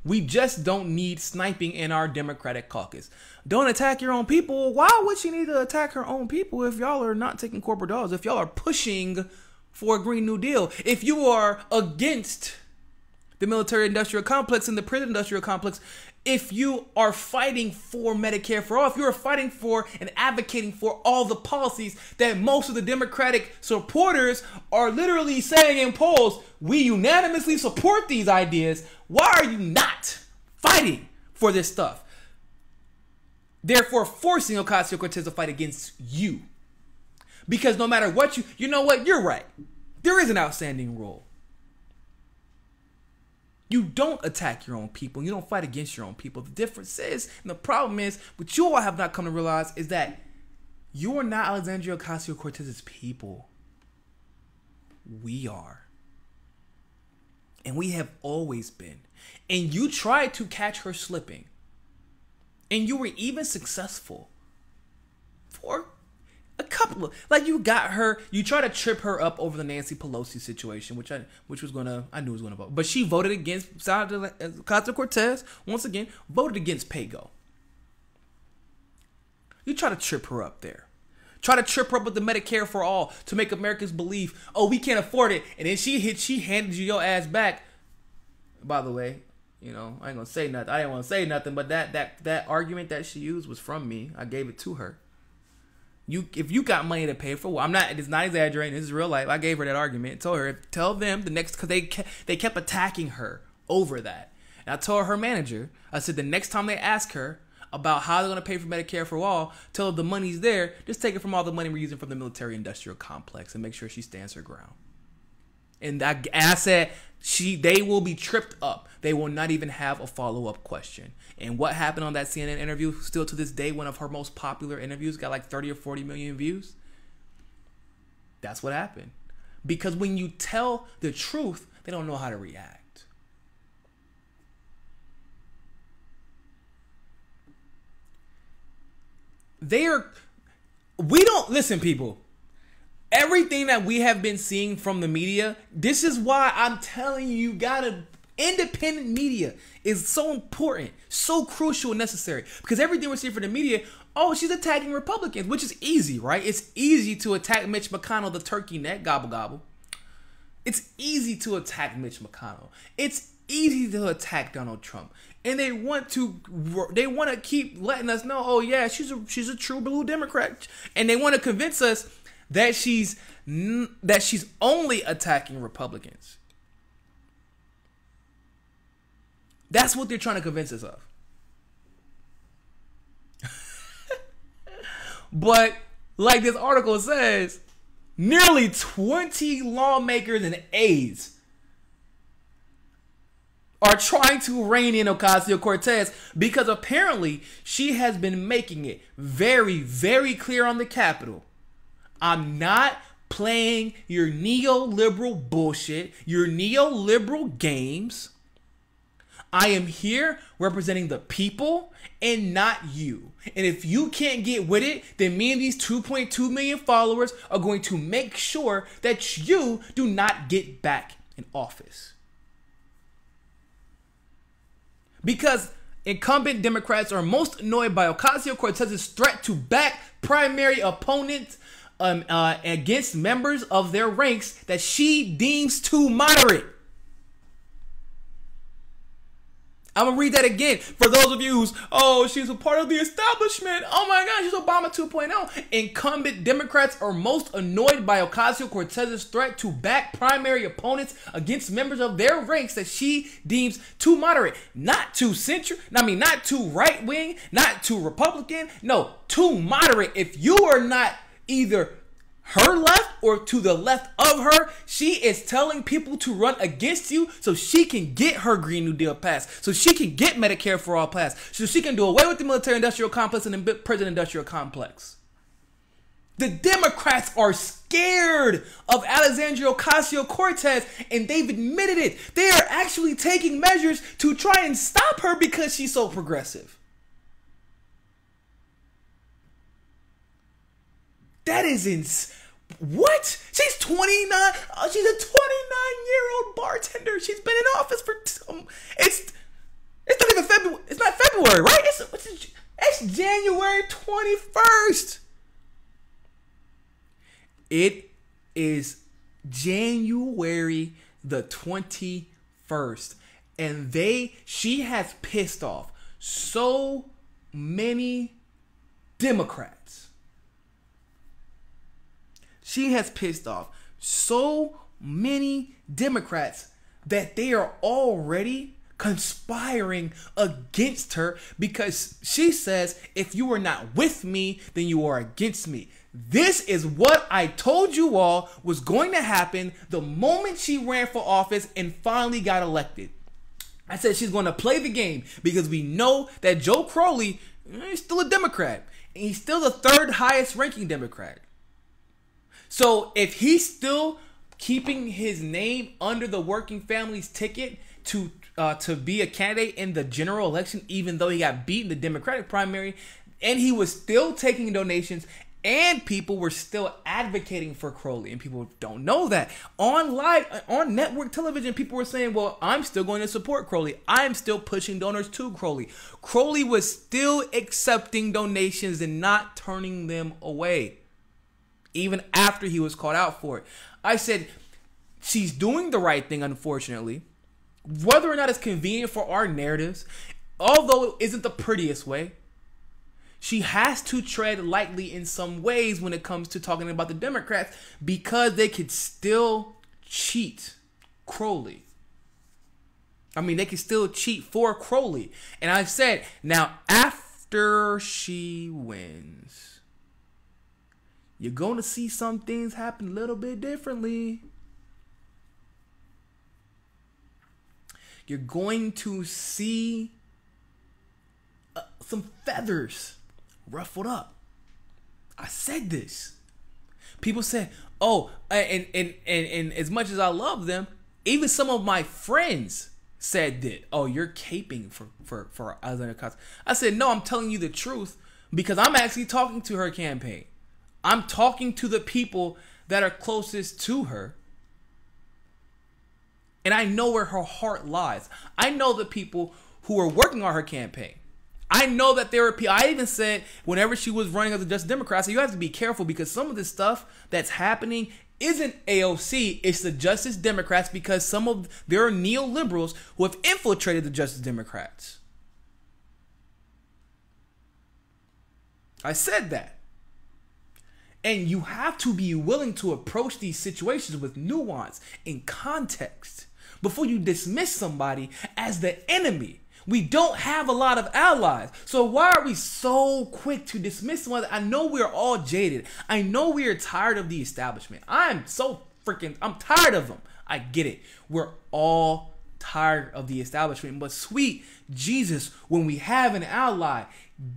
We just don't need sniping in our Democratic caucus. Don't attack your own people. Why would she need to attack her own people if y'all are not taking corporate dollars? If y'all are pushing for a Green New Deal? If you are against the military-industrial complex and the prison-industrial complex? If you are fighting for Medicare for all? If you are fighting for and advocating for all the policies that most of the Democratic supporters are literally saying in polls, we unanimously support these ideas, why are you not fighting for this stuff? Therefore, forcing Ocasio-Cortez to fight against you. Because no matter what you know what, you're right. There is an outstanding rule. You don't attack your own people. You don't fight against your own people. The difference is, and the problem is, what you all have not come to realize is that you are not Alexandria Ocasio-Cortez's people. We are. And we have always been. And you tried to catch her slipping. And you were even successful. For a couple of, like, you got her, you tried to trip her up over the Nancy Pelosi situation, I knew was gonna vote. But she voted against Ocasio-Cortez, once again, voted against PAYGO. You try to trip her up there. Try to trip her up with the Medicare for all to make Americans believe, oh, we can't afford it. And then she handed you your ass back. By the way, I ain't gonna say nothing. I didn't want to say nothing, but that argument that she used was from me. I gave it to her. If you got money to pay for, it's not exaggerating. This is real life. I gave her that argument. Told her, tell them the next, because they kept attacking her over that. And I told her manager, I said, the next time they ask her about how they're going to pay for Medicare for all, tell her the money's there. Just take it from all the money we're using from the military-industrial complex and make sure she stands her ground. And I said, they will be tripped up. They will not even have a follow-up question. And what happened on that CNN interview, still to this day, one of her most popular interviews, got like 30 or 40 million views. That's what happened. Because when you tell the truth, they don't know how to react. Listen, people. Everything that we have been seeing from the media, this is why I'm telling you, independent media is so important, so crucial and necessary. Because everything we're seeing from the media, oh, she's attacking Republicans, which is easy, right? It's easy to attack Mitch McConnell, the turkey neck, gobble gobble. It's easy to attack Mitch McConnell. It's easy to attack Donald Trump. And they want to keep letting us know, oh yeah, she's a true blue Democrat. And they want to convince us that she's only attacking Republicans. That's what they're trying to convince us of. But like this article says, nearly 20 lawmakers and aides are trying to rein in Ocasio-Cortez because apparently she has been making it very, very clear on the Capitol. I'm not playing your neoliberal bullshit, your neoliberal games. I am here representing the people and not you. And if you can't get with it, then me and these 2.2 million followers are going to make sure that you do not get back in office. Because incumbent Democrats are most annoyed by Ocasio-Cortez's threat to back primary opponents against members of their ranks that she deems too moderate. I'm going to read that again for those of you who's, she's a part of the establishment. Oh my God, she's Obama 2.0. Incumbent Democrats are most annoyed by Ocasio-Cortez's threat to back primary opponents against members of their ranks that she deems too moderate. Not too central, not too right-wing, not too Republican. No, too moderate. If you are not either her left or to the left of her, she is telling people to run against you so she can get her Green New Deal passed, so she can get Medicare for all passed, so she can do away with the military-industrial complex and the prison-industrial complex. The Democrats are scared of Alexandria Ocasio-Cortez, and they've admitted it. They are actually taking measures to try and stop her because she's so progressive. That is what? She's 29. She's a 29-year-old bartender. She's been in office for. It's not even February. It's not February, right? It's January 21st. It is January the 21st, and she has pissed off so many Democrats. She has pissed off so many Democrats that they are already conspiring against her because she says, if you are not with me, then you are against me. This is what I told you all was going to happen the moment she ran for office and finally got elected. I said she's going to play the game because we know that Joe Crowley is still a Democrat. And he's still the third highest ranking Democrat. So if he's still keeping his name under the working family's ticket to be a candidate in the general election, even though he got beat in the Democratic primary, and he was still taking donations, and people were still advocating for Crowley, and people don't know that. On network television, people were saying, well, I'm still going to support Crowley. I'm still pushing donors to Crowley. Crowley was still accepting donations and not turning them away, even after he was called out for it. I said, she's doing the right thing, unfortunately. Whether or not it's convenient for our narratives, although it isn't the prettiest way, she has to tread lightly in some ways when it comes to talking about the Democrats because they could still cheat Crowley. They could still cheat for Crowley. And I said, now after she wins, you're going to see some things happen a little bit differently. You're going to see some feathers ruffled up. I said this. People said, and as much as I love them, even some of my friends said that, you're caping for Alexandria Ocasio. I said, no, I'm telling you the truth because I'm actually talking to her campaign. I'm talking to the people that are closest to her. And I know where her heart lies. I know the people who are working on her campaign. I know that there are people. I even said whenever she was running as a Just Democrat, so you have to be careful because some of this stuff that's happening isn't AOC. It's the Justice Democrats because there are neoliberals who have infiltrated the Justice Democrats. I said that. And you have to be willing to approach these situations with nuance and context before you dismiss somebody as the enemy. We don't have a lot of allies. So why are we so quick to dismiss someone? I know we're all jaded. I know we are tired of the establishment. I'm tired of them. I get it. We're all tired of the establishment. But sweet Jesus, when we have an ally,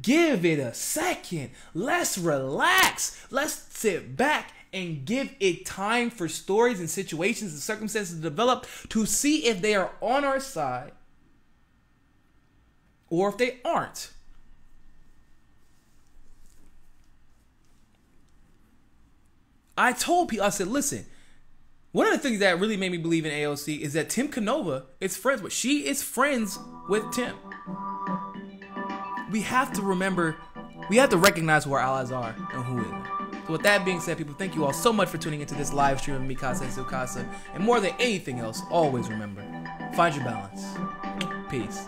give it a second. Let's relax. Let's sit back and give it time for stories and situations and circumstances to develop to see if they are on our side or if they aren't. I told people, I said, listen, one of the things that really made me believe in AOC is that Tim Canova is friends with. She is friends with Tim. We have to remember, we have to recognize who our allies are and who isn't. So with that being said, people, thank you all so much for tuning into this live stream of Mikasa and Sukasa. And more than anything else, always remember, find your balance. Peace.